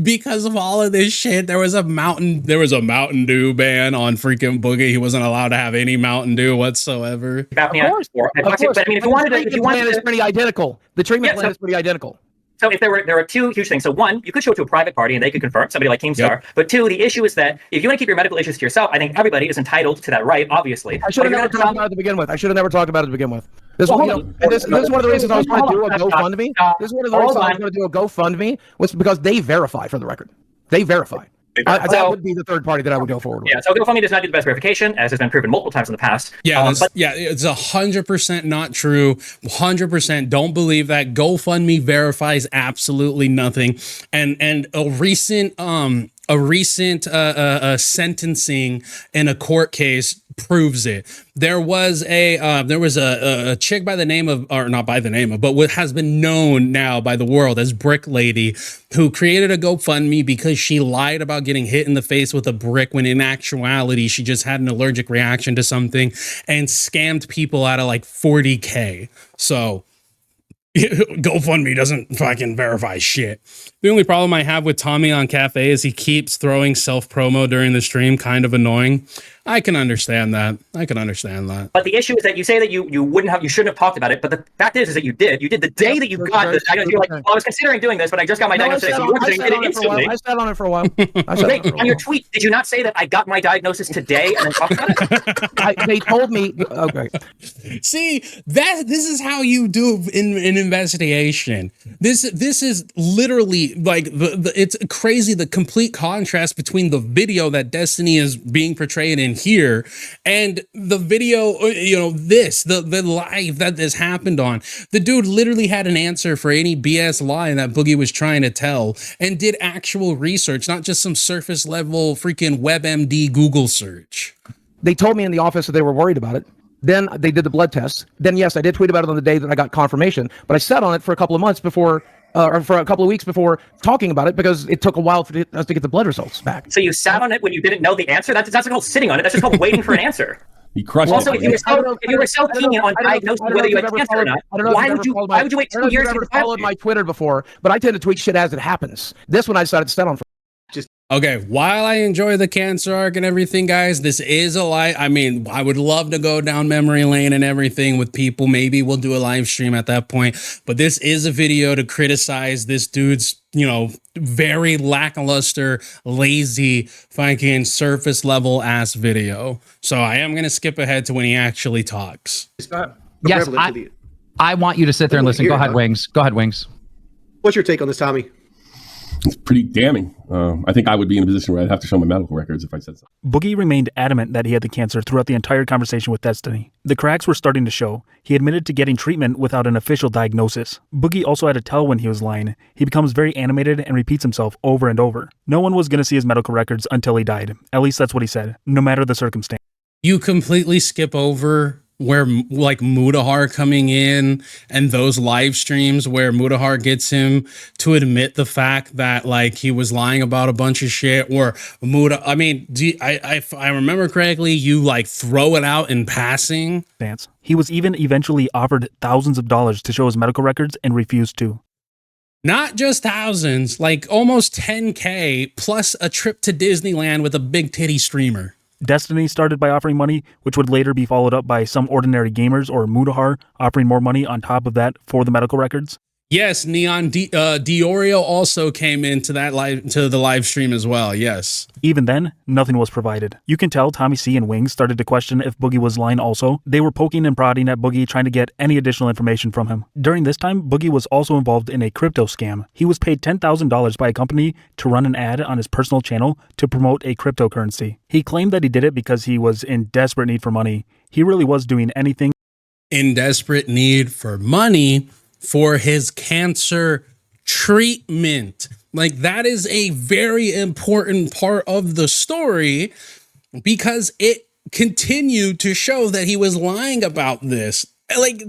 Because of all of this shit, there was a Mountain Dew ban on freaking Boogie. He wasn't allowed to have any Mountain Dew whatsoever. Of course. But I mean, if you wanted is pretty identical. The treatment plan is pretty identical. So if there were two huge things. So one, you could show it to a private party and they could confirm, somebody like Keemstar. Yep. But two, the issue is that if you want to keep your medical issues to yourself, I think everybody is entitled to that right, obviously. I should have never talked about it to begin with. This is one of the reasons I was going to do a GoFundMe. This is one of the reasons I was going to do a GoFundMe was because they verify, for the record. They verify. That would be the third party that I would go forward with. Yeah, so GoFundMe does not do the best verification, as has been proven multiple times in the past. Yeah, it's 100% not true. 100% don't believe that. GoFundMe verifies absolutely nothing. And a recent sentencing in a court case proves it. There was a chick by the name of, or not by the name of, but what has been known now by the world as Brick Lady, who created a GoFundMe because she lied about getting hit in the face with a brick when in actuality she just had an allergic reaction to something, and scammed people out of like $40K. So GoFundMe doesn't fucking verify shit. The only problem I have with Tommy on Cafe is he keeps throwing self-promo during the stream, kind of annoying. I can understand that. But the issue is that you say that you shouldn't have talked about it. But the fact is that you did. You did the day that you got this diagnosis. You're like, well, I was considering doing this, but I just got my diagnosis. So you did it instantly. I sat on it for a while. Wait, on your tweet, did you not say that I got my diagnosis today and then talk about it? They told me. Okay. See, this is how you do in investigation. This is literally like it's crazy, the complete contrast between the video that Destiny is being portrayed in here and the video, the live that this happened on. The dude literally had an answer for any BS lie that Boogie was trying to tell and did actual research, not just some surface level freaking WebMD Google search. They told me in the office that they were worried about it. Then they did the blood test. Then, yes, I did tweet about it on the day that I got confirmation, but I sat on it for a couple of months before, or for a couple of weeks before talking about it, because it took a while for us to get the blood results back. So you sat on it when you didn't know the answer? That's not called sitting on it. That's just called waiting for an answer. You crushed also, it. If you were so keen on diagnosing whether you had cancer or not, why would you wait 2 years to followed my Twitter before? But I tend to tweet shit as it happens. This one I decided to sit on for. Okay, while I enjoy the cancer arc and everything, guys, this is a lie. I mean, I would love to go down memory lane and everything with people. Maybe we'll do a live stream at that point. But this is a video to criticize this dude's, very lackluster, lazy, fucking surface level ass video. So I am going to skip ahead to when he actually talks. Yes, I want you to sit there and listen. Go ahead, Wings. Go ahead, Wings. What's your take on this, Tommy? It's pretty damning. I think I would be in a position where I'd have to show my medical records if I said so. Boogie remained adamant that he had the cancer throughout the entire conversation with Destiny. The cracks were starting to show. He admitted to getting treatment without an official diagnosis. Boogie also had to tell when he was lying. He becomes very animated and repeats himself over and over. No one was going to see his medical records until he died. At least that's what he said, no matter the circumstance. You completely skip over where like Mudahar coming in and those live streams where Mudahar gets him to admit the fact that like he was lying about a bunch of shit, or if I remember correctly, you like throw it out in passing. He was even eventually offered thousands of dollars to show his medical records and refused to. Not just thousands, like almost 10K plus a trip to Disneyland with a big titty streamer. Destiny started by offering money, which would later be followed up by some ordinary gamers or Mudahar offering more money on top of that for the medical records. Yes, Neon Diorio also came into the live stream as well. Yes. Even then, nothing was provided. You can tell Tommy C and Wings started to question if Boogie was lying also. They were poking and prodding at Boogie, trying to get any additional information from him. During this time, Boogie was also involved in a crypto scam. He was paid $10,000 by a company to run an ad on his personal channel to promote a cryptocurrency. He claimed that he did it because he was in desperate need for money. He really was doing anything in desperate need for money for his cancer treatment. Like, that is a very important part of the story, because it continued to show that he was lying about this. Like,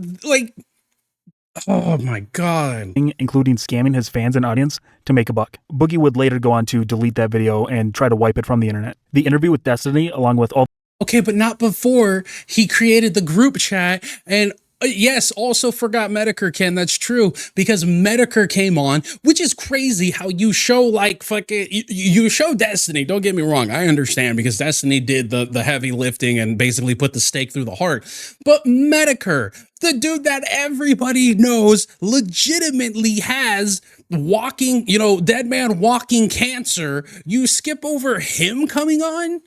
oh my God. Including scamming his fans and audience to make a buck. Boogie would later go on to delete that video and try to wipe it from the internet. The interview with Destiny, along with all Okay, but not before he created the group chat. And yes, also forgot Medicare, Ken. That's true, because Medicare came on, which is crazy how you show like fucking you show Destiny. Don't get me wrong, I understand, because Destiny did the heavy lifting and basically put the stake through the heart. But Medicare, the dude that everybody knows legitimately has walking, dead man walking cancer, you skip over him coming on?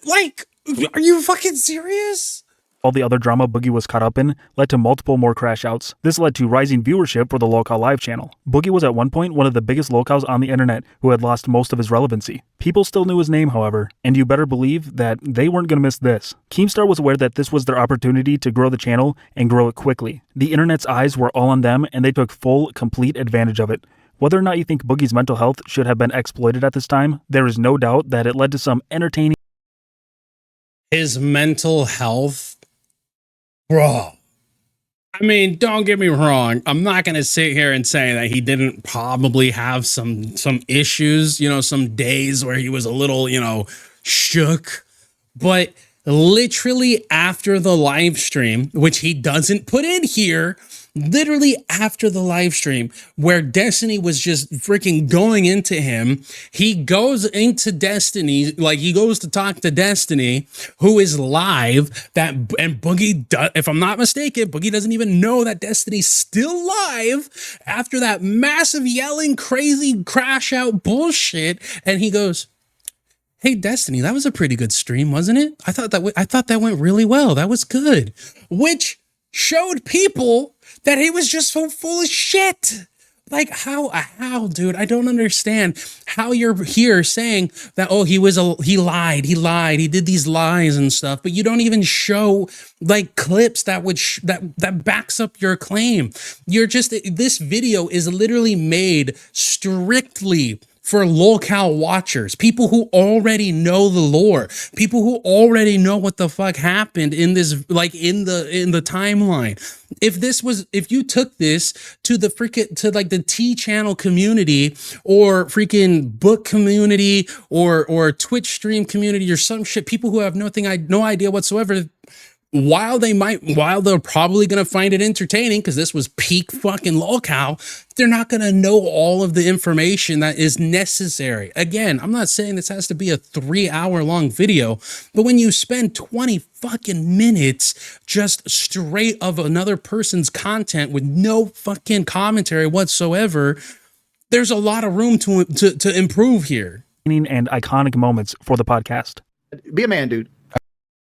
Like, are you fucking serious? All the other drama Boogie was caught up in led to multiple more crash outs. This led to rising viewership for the LolCowLive channel. Boogie was at one point one of the biggest lolcows on the internet who had lost most of his relevancy. People still knew his name, however, and you better believe that they weren't going to miss this. Keemstar was aware that this was their opportunity to grow the channel and grow it quickly. The internet's eyes were all on them, and they took full, complete advantage of it. Whether or not you think Boogie's mental health should have been exploited at this time, there is no doubt that it led to some entertaining. His mental health, bro. I mean, don't get me wrong. I'm not going to sit here and say that he didn't probably have some issues, some days where he was a little, shook. But literally after the live stream, which he doesn't put in here, literally after the live stream where Destiny was just freaking going into him, he goes into Destiny, like he goes to talk to Destiny, who is live, and Boogie, if I'm not mistaken, Boogie doesn't even know that Destiny's still live after that massive yelling, crazy crash out bullshit. And he goes, "Hey, Destiny, that was a pretty good stream, wasn't it? I thought that went really well. That was good," which showed people that he was just so full of shit. Like, how, dude? I don't understand how you're here saying that, oh, he lied, he did these lies and stuff, but you don't even show like clips that would that backs up your claim. This video is literally made strictly for LolCow watchers, people who already know the lore, people who already know what the fuck happened in this, like in the timeline. If you took this to the T channel community or freaking book community or Twitch stream community or some shit, people who have no idea whatsoever, while they're probably going to find it entertaining because this was peak fucking LolCow, they're not going to know all of the information that is necessary. Again, I'm not saying this has to be a 3-hour long video, but when you spend 20 fucking minutes just straight of another person's content with no fucking commentary whatsoever, there's a lot of room to improve here. And iconic moments for the podcast. Be a man, dude.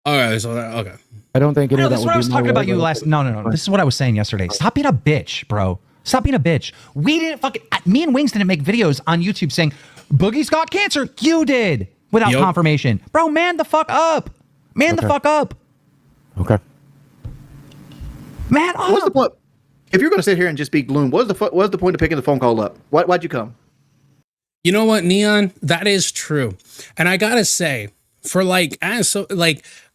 Okay, so okay. I don't think any of that this is would what I be was my talking way, about you but- last. No. This is what I was saying yesterday. Stop being a bitch, bro. Stop being a bitch. We didn't fucking. Me and Wings didn't make videos on YouTube saying Boogie's got cancer. You did without confirmation, bro. Man the fuck up. Man the fuck up. Okay. Man up. What's the point? If you're going to sit here and just be gloom, what's the point of picking the phone call up? Why'd you come? You know what, Neon? That is true. And I gotta say,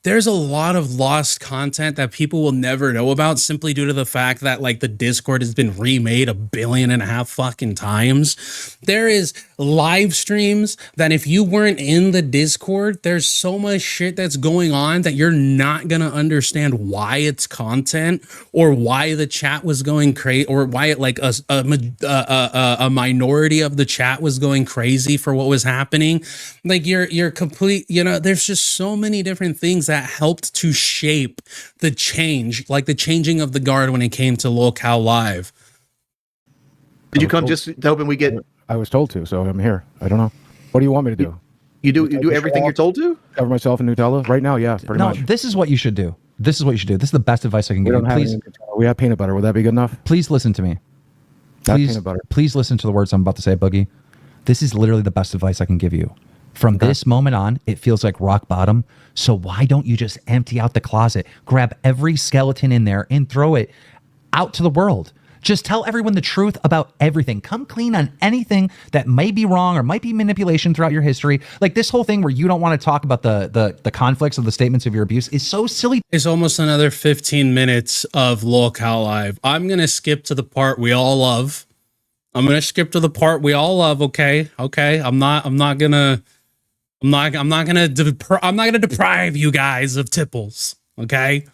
there's a lot of lost content that people will never know about simply due to the fact that like the Discord has been remade 1.5 billion fucking times. There is live streams that if you weren't in the Discord, there's so much shit that's going on that you're not gonna understand why it's content or why the chat was going crazy or why it like a minority of the chat was going crazy for what was happening. Like you're complete, there's just so many different things that helped to shape the change, like the changing of the guard when it came to LolCowLive. Did you come just hoping we get? I was told to, so I'm here. I don't know. What do you want me to do? You do everything you're told to? Cover myself in Nutella? Right now, yeah, pretty much. No, this is what you should do. This is the best advice I can give you. Please, we have peanut butter. Would that be good enough? Please listen to me. Peanut butter. Please listen to the words I'm about to say, Boogie. This is literally the best advice I can give you. From this moment on, it feels like rock bottom. So why don't you just empty out the closet, grab every skeleton in there and throw it out to the world? Just tell everyone the truth about everything. Come clean on anything that may be wrong or might be manipulation throughout your history. Like this whole thing where you don't want to talk about the conflicts of the statements of your abuse is so silly. It's almost another 15 minutes of LolCowLive. I'm going to skip to the part we all love. Okay. I'm not gonna I'm not gonna deprive you guys of tipples. Okay,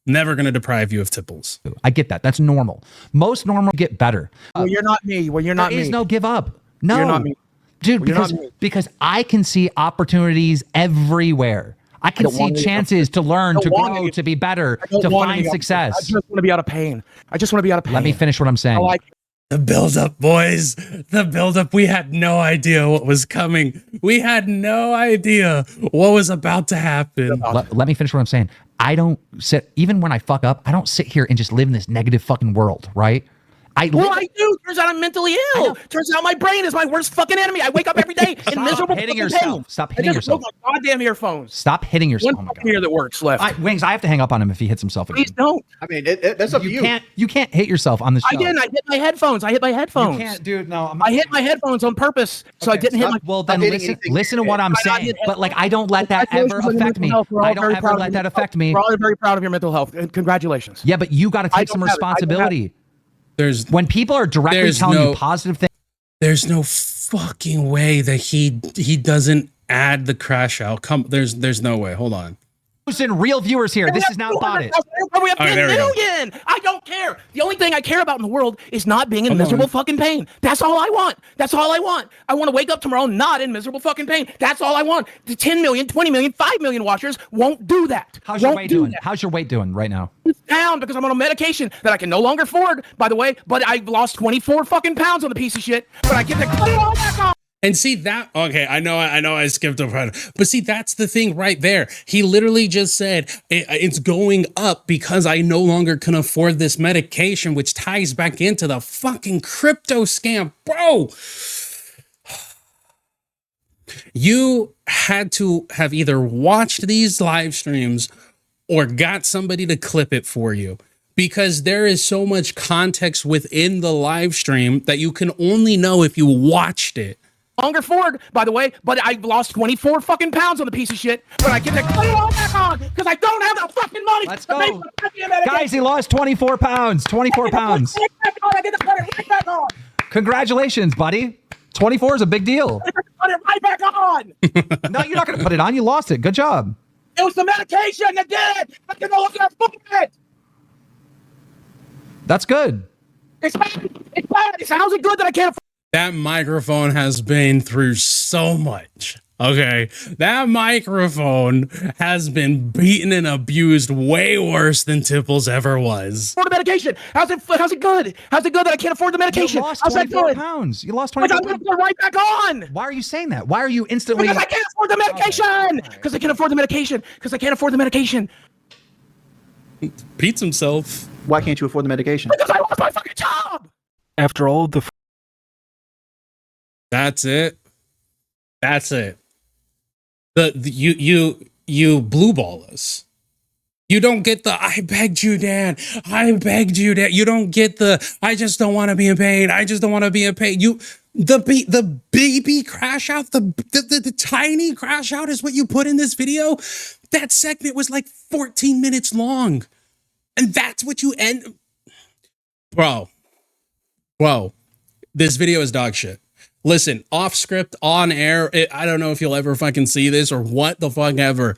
never gonna deprive you of tipples. I get that. That's normal. Most normal get better. Well, you're not me. Well, you're not me. There is no give up. No, You're not me. dude. Well, you're not Because me. because I can see opportunities everywhere. I can see chances to learn, to grow, to be better, to find success. I just want to be out of pain. I just want to be out of pain. Let me finish what I'm saying. I like The buildup, boys. The buildup. We had no idea what was coming. We had no idea what was about to happen. Let me finish what I'm saying. I don't sit, even when I fuck up, I don't sit here and just live in this negative fucking world, right? I do. Turns out I'm mentally ill. Turns out my brain is my worst fucking enemy. I wake up every day in miserable hitting fucking yourself. pain. Stop hitting yourself. My goddamn earphones. Stop hitting yourself. One fucking ear that works left. Wings, I have to hang up on him if he hits himself again. Please don't. I mean, that's up to you. You can't hit yourself on the show. I didn't. I hit my headphones. I hit my headphones. You can't, dude. No, I hit my headphones on purpose, so I didn't hit my. Well, then listen to what I'm saying. But like, I don't let that ever affect me. I don't ever let that affect me. We're all very proud of your mental health. Congratulations. Yeah, but you got to take some responsibility. When people are directly telling you positive things. There's no fucking way that he doesn't add the crash out. There's no way. Hold on. And real viewers here. This is not about it. We have 10 there we go. million. I don't care. The only thing I care about in the world is not being in miserable fucking pain. That's all I want. That's all I want. I want to wake up tomorrow not in miserable fucking pain. That's all I want. The 10 million, 20 million, 5 million watchers won't do that. How's your weight doing? How's your weight doing right now? It's down because I'm on a medication that I can no longer afford, by the way, but I've lost 24 fucking pounds on the piece of shit, but I get to cut it all back off. And see that, okay, I know I skipped over it, but see, that's the thing right there. He literally just said it's going up because I no longer can afford this medication, which ties back into the fucking crypto scam. Bro, you had to have either watched these live streams or got somebody to clip it for you, because there is so much context within the live stream that you can only know if you watched it. Longer forward, by the way, but I've lost 24 fucking pounds on the piece of shit, but I get to cut it all back on because I don't have the fucking money. Let's go. Guys, he lost 24 pounds. 24 pounds. I get to cut it right back on. Congratulations, buddy. 24 is a big deal. Put it right back on. No, you're not going to put it on. You lost it. Good job. It was the medication that did it. I can no longer afford it. That's good. It's bad. It's bad. How's it good that I can't afford? That microphone has been through so much. Okay. That microphone has been beaten and abused way worse than Tipples ever was. For the medication. How's it good? How's it good that I can't afford the medication? You lost How's 24 pounds. You lost 24 pounds. I'm going to put it right back on. Why are you saying that? Why are you instantly... Because I can't afford the medication. Because I can't afford the medication. Because I can't afford the medication. Beats himself. Why can't you afford the medication? Because I lost my fucking job. After all the... That's it. That's it. You blue ball us. You don't get the I begged you, Dan. I begged you, Dan. You don't get the I just don't want to be in pain. I just don't want to be in pain. The baby crash out, the tiny crash out is what you put in this video. That segment was like 14 minutes long. And that's what you end. Bro, this video is dog shit. Listen, off script, on air, I don't know if you'll ever fucking see this or what the fuck ever.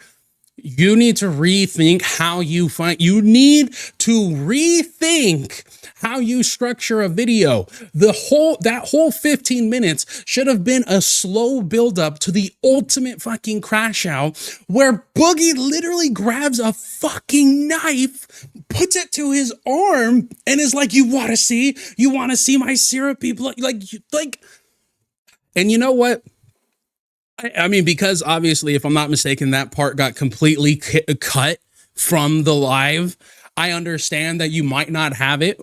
You need to rethink how you how you structure a video. That whole 15 minutes should have been a slow buildup to the ultimate fucking crash out where Boogie literally grabs a fucking knife, puts it to his arm, and is like, you want to see my syrupy blood? Like, and you know what? I mean, because obviously, if I'm not mistaken, that part got completely cut from the live. I understand that you might not have it.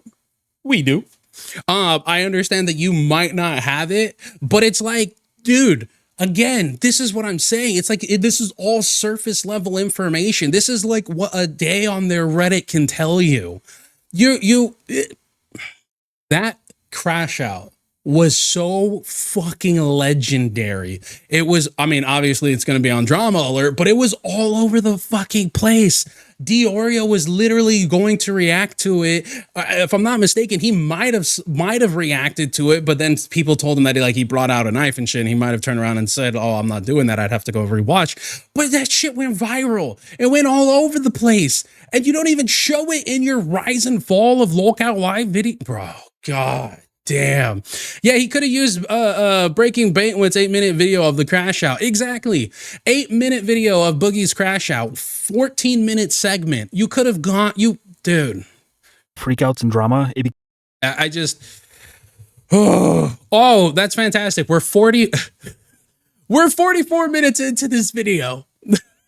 We do. I understand that you might not have it, but it's like, dude, again, this is what I'm saying. It's like, this is all surface level information. This is like what a day on their Reddit can tell you. That crash out was so fucking legendary. It was, I mean, obviously it's going to be on Drama Alert, but it was all over the fucking place. Diorio was literally going to react to it. If I'm not mistaken, he might have reacted to it, but then people told him that he brought out a knife and shit, and he might have turned around and said, "Oh, I'm not doing that. I'd have to go rewatch." But that shit went viral. It went all over the place, and you don't even show it in your Rise and Fall of LolCowLive video, bro. God. Damn. Yeah, he could have used Breaking Banquet's 8-minute video of the crash out. Exactly. 8-minute video of Boogie's crash out. 14-minute segment. You could have gone, dude. Freakouts and drama. I just, oh, that's fantastic. We're 44 minutes into this video.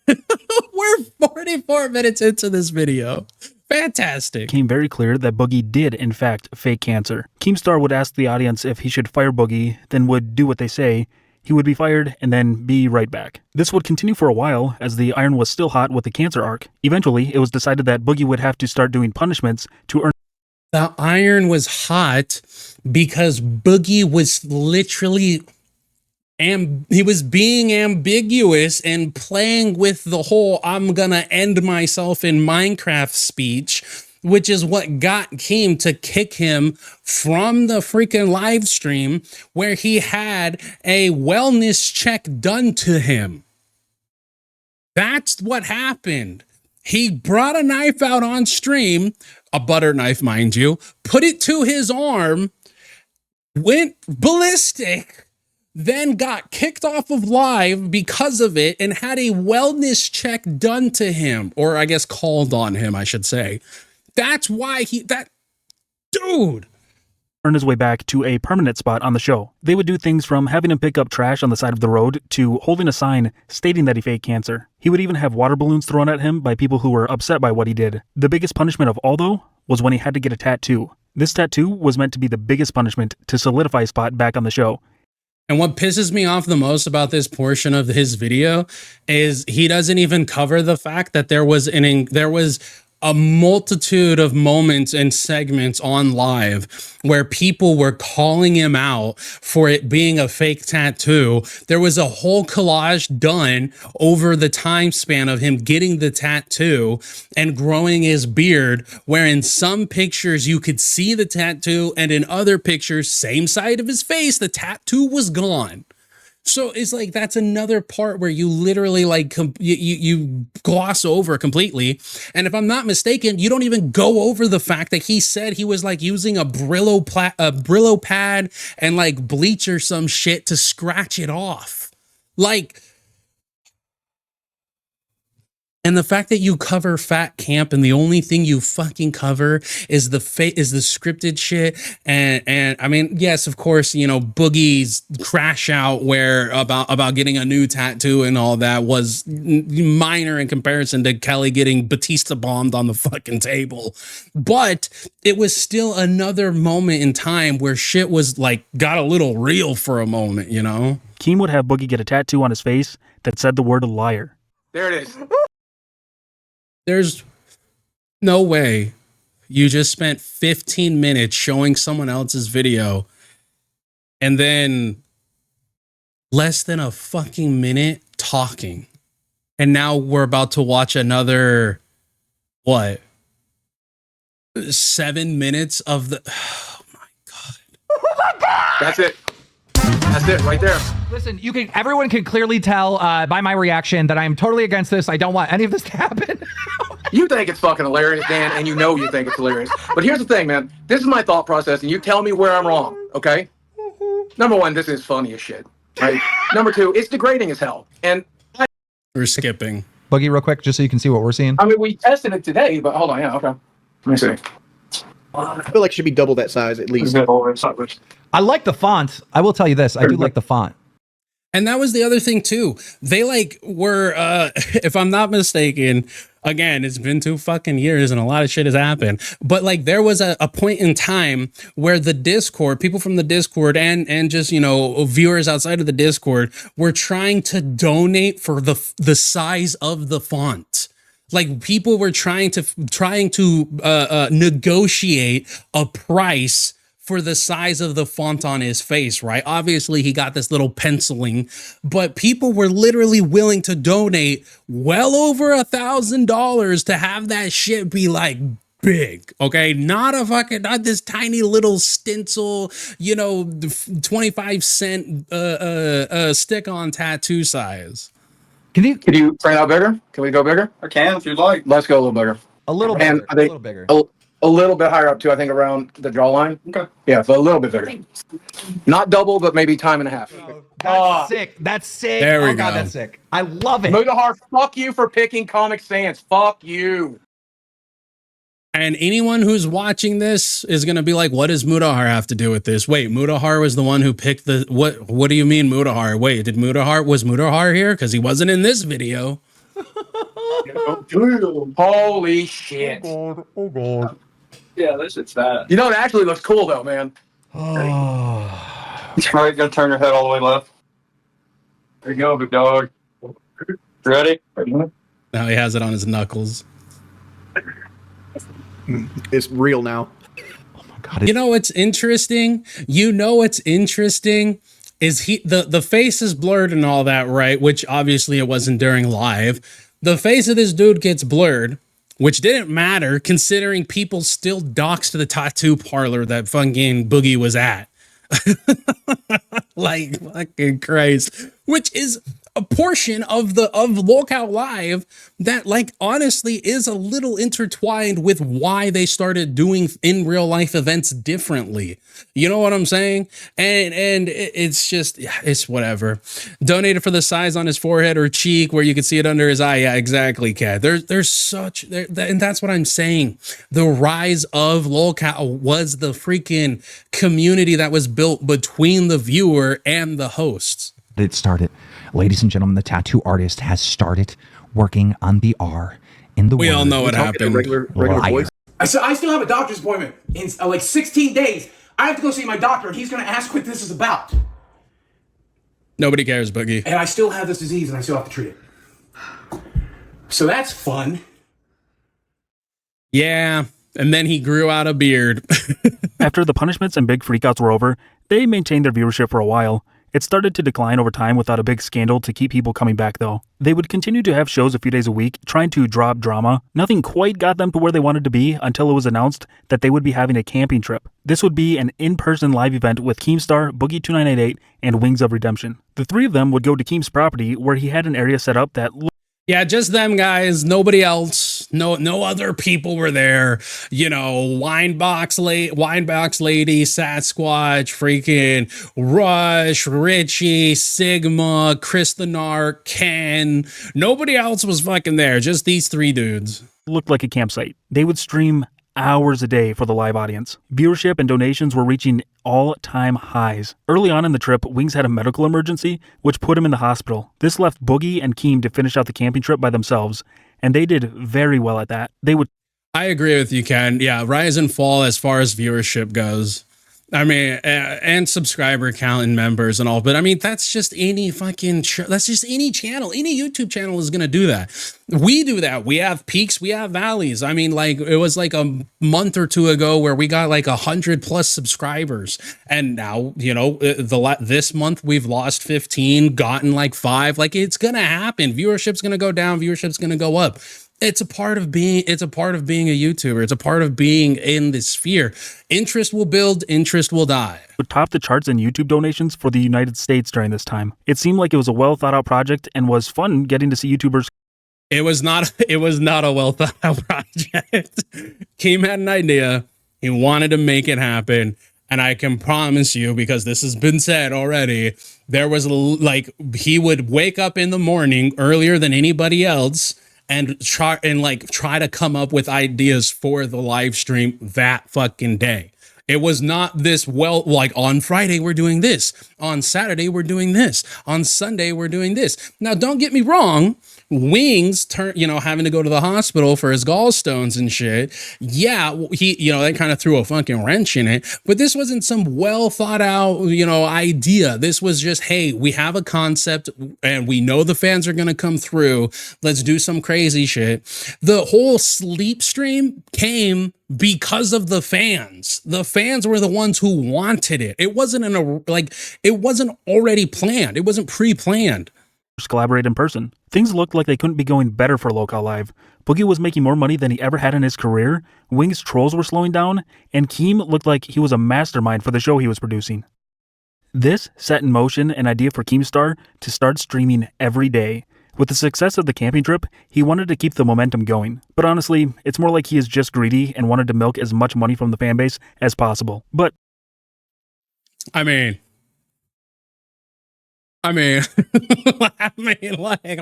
We're 44 minutes into this video. Fantastic. Became very clear that Boogie did, in fact, fake cancer. Keemstar would ask the audience if he should fire Boogie, then would do what they say. He would be fired and then be right back. This would continue for a while, as the iron was still hot with the cancer arc. Eventually, it was decided that Boogie would have to start doing punishments to earn. The iron was hot because Boogie was literally he was being ambiguous and playing with the whole "I'm gonna end myself in Minecraft" speech, which is what got Keem to kick him from the freaking live stream, where he had a wellness check done to him. That's what happened. He brought a knife out on stream, a butter knife, mind you, put it to his arm, went ballistic, then got kicked off of live because of it, and had a wellness check done to him, or I guess called on him, I should say. That's why dude. Earn his way back to a permanent spot on the show. They would do things from having him pick up trash on the side of the road to holding a sign stating that he faked cancer. He would even have water balloons thrown at him by people who were upset by what he did. The biggest punishment of all, though, was when he had to get a tattoo. This tattoo was meant to be the biggest punishment to solidify his spot back on the show. And what pisses me off the most about this portion of his video is he doesn't even cover the fact that there was a multitude of moments and segments on live where people were calling him out for it being a fake tattoo. There was a whole collage done over the time span of him getting the tattoo and growing his beard, where in some pictures you could see the tattoo, and in other pictures, same side of his face, the tattoo was gone. So it's like, that's another part where you literally you gloss over completely. And if I'm not mistaken, you don't even go over the fact that he said he was using a Brillo pad and bleach or some shit to scratch it off. And the fact that you cover Fat Camp and the only thing you fucking cover is the scripted shit. And I mean, yes, of course, Boogie's crash out where about getting a new tattoo and all that was minor in comparison to Kelly getting Batista bombed on the fucking table. But it was still another moment in time where shit was got a little real for a moment, Keem would have Boogie get a tattoo on his face that said the word liar. There it is. There's no way you just spent 15 minutes showing someone else's video and then less than a fucking minute talking. And now we're about to watch another, 7 minutes of the... Oh my God. That's it. That's it right there. Listen, everyone can clearly tell by my reaction that I am totally against this. I don't want any of this to happen. You think it's fucking hilarious, Dan, and you know you think it's hilarious. But here's the thing, man. This is my thought process, and you tell me where I'm wrong, okay? Number one, this is funny as shit, right? Number two, it's degrading as hell. And we're skipping. Boogie, real quick, just so you can see what we're seeing. I mean, we tested it today, but hold on, yeah, okay. Let me see. I feel like it should be double that size at least. I like the font. I will tell you this. I do like the font. And that was the other thing too. They were, if I'm not mistaken, again, it's been 2 fucking years and a lot of shit has happened. But there was a point in time where the Discord, people from the Discord and just, viewers outside of the Discord were trying to donate for the size of the font. People were trying to negotiate a price for the size of the font on his face, right? Obviously, he got this little penciling, but people were literally willing to donate well over $1,000 to have that shit be like big, okay? Not this tiny little stencil, 25-cent stick-on tattoo size. Can you print out bigger? Can we go bigger? I can if you'd like. Let's go a little bigger. A little And bigger. I think A little bigger. A little bit higher up too. I think around the jawline. Okay. Yeah, so a little bit bigger. Not double, but maybe time and a half. That's sick. That's sick. There we oh God, go. that's sick. I love it. Mudahar, fuck you for picking Comic Sans. Fuck you. And anyone who's watching this is going to be like, what does Mudahar have to do with this? Wait, Mudahar was the one who picked what do you mean Mudahar? Wait, was Mudahar here? Because he wasn't in this video. Holy shit. Oh God. Yeah, this shit's fat. You know, it actually looks cool though, man. All right, gonna turn your head all the way left. There you go, big dog. Ready? Now he has it on his knuckles. It's real now. You know what's interesting? Is the face is blurred and all that, right? Which obviously it wasn't during live. The face of this dude gets blurred, which didn't matter considering people still doxed the tattoo parlor that fucking Boogie was at. Like fucking Christ. Which is a portion of LolCowLive that, like, honestly is a little intertwined with why they started doing in real life events differently. You know what I'm saying? And it's just, it's whatever. Donated for the size on his forehead or cheek where you can see it under his eye. Yeah, exactly, Kat. And that's what I'm saying. The rise of LolCow was the freaking community that was built between the viewer and the hosts. It started. Ladies and gentlemen, the tattoo artist has started working on the R in the We all know what happened. Regular voice. I still have a doctor's appointment in like 16 days. I have to go see my doctor, and he's going to ask what this is about. Nobody cares, Boogie. And I still have this disease, and I still have to treat it. So that's fun. Yeah, and then he grew out a beard. After the punishments and big freakouts were over, they maintained their viewership for a while. It started to decline over time without a big scandal to keep people coming back though. They would continue to have shows a few days a week, trying to drop drama. Nothing quite got them to where they wanted to be until it was announced that they would be having a camping trip. This would be an in-person live event with Keemstar, Boogie2988, and Wings of Redemption. The three of them would go to Keem's property where he had an area set up that Yeah, just them guys, nobody else. No other people were there. You know, Winebox Lady, Sasquatch, freaking Rush, Richie, Sigma, Chris the Narc, Ken. Nobody else was fucking there. Just these three dudes. looked like a campsite. They would stream hours a day for the live audience. Viewership and donations were reaching all-time highs. Early on in the trip, Wings had a medical emergency, which put him in the hospital. This left Boogie and Keem to finish out the camping trip by themselves, and they did very well at that. I agree with you, Ken. Yeah, rise and fall as far as viewership goes. I mean, and subscriber count and members and all, but I mean, that's just any fucking, that's just any channel, any YouTube channel is going to do that. We do that. We have peaks, we have valleys. I mean, like it was like a month or two ago where we got like 100+ subscribers. And now, you know, this month we've lost 15, gotten like 5, like it's going to happen. Viewership's going to go down. Viewership's going to go up. It's a part of being a YouTuber. It's a part of being in this sphere. Interest will build, interest will die. Would top the charts in YouTube donations for the United States during this time. It seemed like it was a well thought out project and was fun getting to see YouTubers. It was not a well thought out project. Keem had an idea. He wanted to make it happen. And I can promise you, because this has been said already, there was like, he would wake up in the morning earlier than anybody else and try to come up with ideas for the live stream that fucking day. It was not this, well, like on Friday we're doing this, on Saturday we're doing this, on Sunday we're doing this. Now don't get me wrong, Wings having to go to the hospital for his gallstones and shit. Yeah, they kind of threw a fucking wrench in it, but this wasn't some well thought out, idea. This was just, hey, we have a concept and we know the fans are going to come through. Let's do some crazy shit. The whole sleep stream came because of the fans. The fans were the ones who wanted it. It wasn't it wasn't already planned. It wasn't pre-planned. Collaborate in person. Things looked like they couldn't be going better for LolCowLive. Boogie was making more money than he ever had in his career, Wing's trolls were slowing down, and Keem looked like he was a mastermind for the show he was producing. This set in motion an idea for Keemstar to start streaming every day. With the success of the camping trip, he wanted to keep the momentum going. But honestly, it's more like he is just greedy and wanted to milk as much money from the fanbase as possible. But I mean, I'm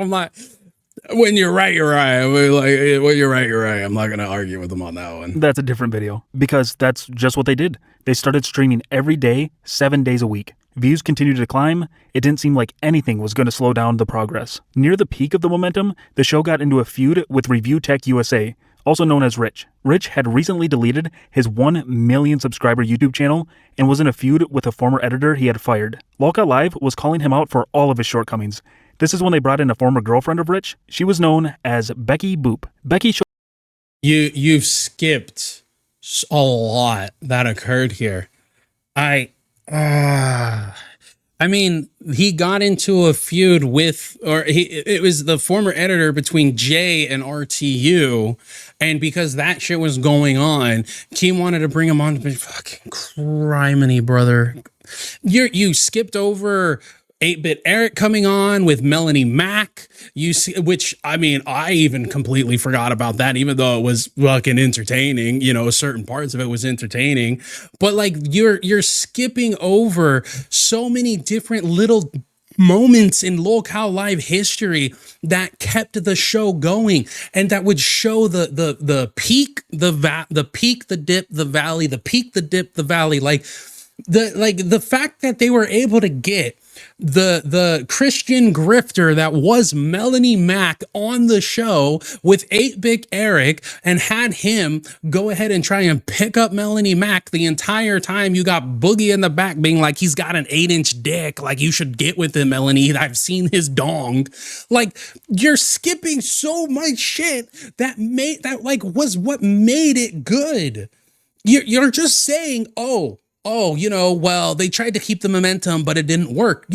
not. When you're right, you're right. When you're right, you're right. I'm not gonna argue with them on that one. That's a different video, because that's just what they did. They started streaming every day, 7 days a week. Views continued to climb. It didn't seem like anything was going to slow down the progress. Near the peak of the momentum, the show got into a feud with Review Tech USA, also known as Rich. Rich had recently deleted his 1 million subscriber YouTube channel and was in a feud with a former editor he had fired. LolCowLive was calling him out for all of his shortcomings. This is when they brought in a former girlfriend of Rich. She was known as Becky Boop. Becky showed You've skipped a lot that occurred here. I mean, he got into a feud with, it was the former editor between Jay and RTU, and because that shit was going on, Keem wanted to bring him on to be fucking criminy, brother. You skipped over 8-Bit Eric coming on with Melanie Mack, which, I mean, I even completely forgot about that, even though it was fucking entertaining, certain parts of it was entertaining, but like you're skipping over so many different little moments in LolCowLive history that kept the show going and that would show the peak, the peak, the dip, the valley, the peak, the dip, the valley, like the fact that they were able to get the Christian grifter that was Melanie Mack on the show with 8-Bit Eric and had him go ahead and try and pick up Melanie Mack the entire time. You got Boogie in the back being like, he's got an 8-inch dick, like you should get with him, Melanie, I've seen his dong. Like, you're skipping so much shit that was what made it good. You're just saying, well, they tried to keep the momentum, but it didn't work.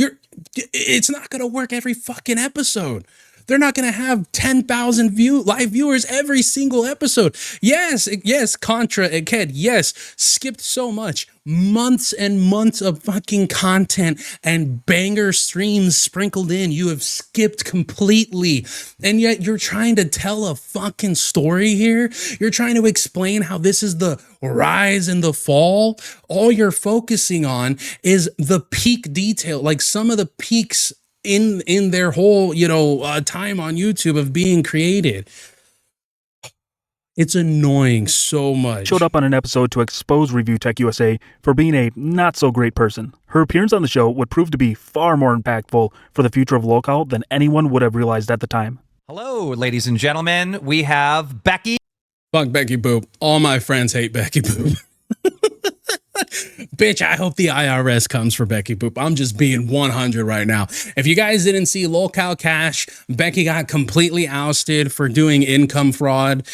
It's not going to work every fucking episode. They're not going to have 10,000 live viewers every single episode. Yes, Contra and Ked, yes, skipped so much. Months and months of fucking content and banger streams sprinkled in. You have skipped completely. And yet you're trying to tell a fucking story here. You're trying to explain how this is the rise and the fall. All you're focusing on is the peak detail, like some of the peaks in their whole, time on YouTube of being created. It's annoying so much. Showed up on an episode to expose Review Tech USA for being a not so great person. Her appearance on the show would prove to be far more impactful for the future of LolCow than anyone would have realized at the time. Hello, ladies and gentlemen. We have Becky. Fuck Becky Boop. All my friends hate Becky Boop. Bitch, I hope the IRS comes for Becky Boop. I'm just being 100 right now. If you guys didn't see LolCow Cash, Becky got completely ousted for doing income fraud.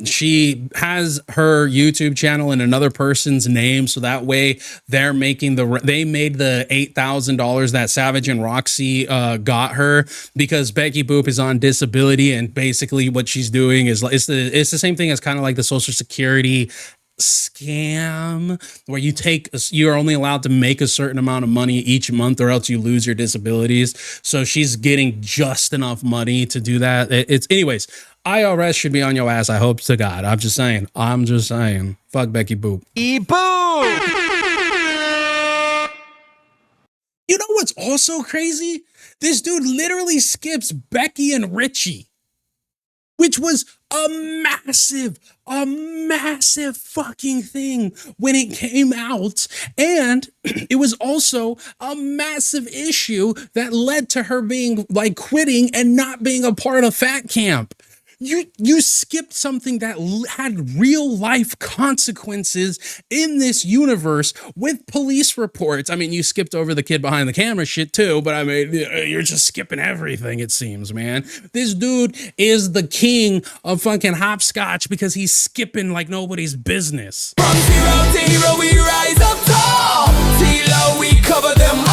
She has her YouTube channel in another person's name, so that way they're making they made the $8,000 that Savage and Roxy got her because Becky Boop is on disability, and basically what she's doing is it's the same thing as kind of like the Social Security scam where you're only allowed to make a certain amount of money each month or else you lose your disabilities. So she's getting just enough money to do that. Anyways, IRS should be on your ass. I hope to God. I'm just saying. Fuck Becky Boop. Boop. You know what's also crazy? This dude literally skips Becky and Richie, which was a massive fucking thing when it came out. And it was also a massive issue that led to her being like quitting and not being a part of Fat Camp. You skipped something that had real life consequences in this universe with police reports. I mean, you skipped over the kid behind the camera shit too, but I mean, you're just skipping everything, it seems, man. This dude is the king of fucking hopscotch because he's skipping like nobody's business. From zero to hero, we rise up tall. T-Lo, we cover them all.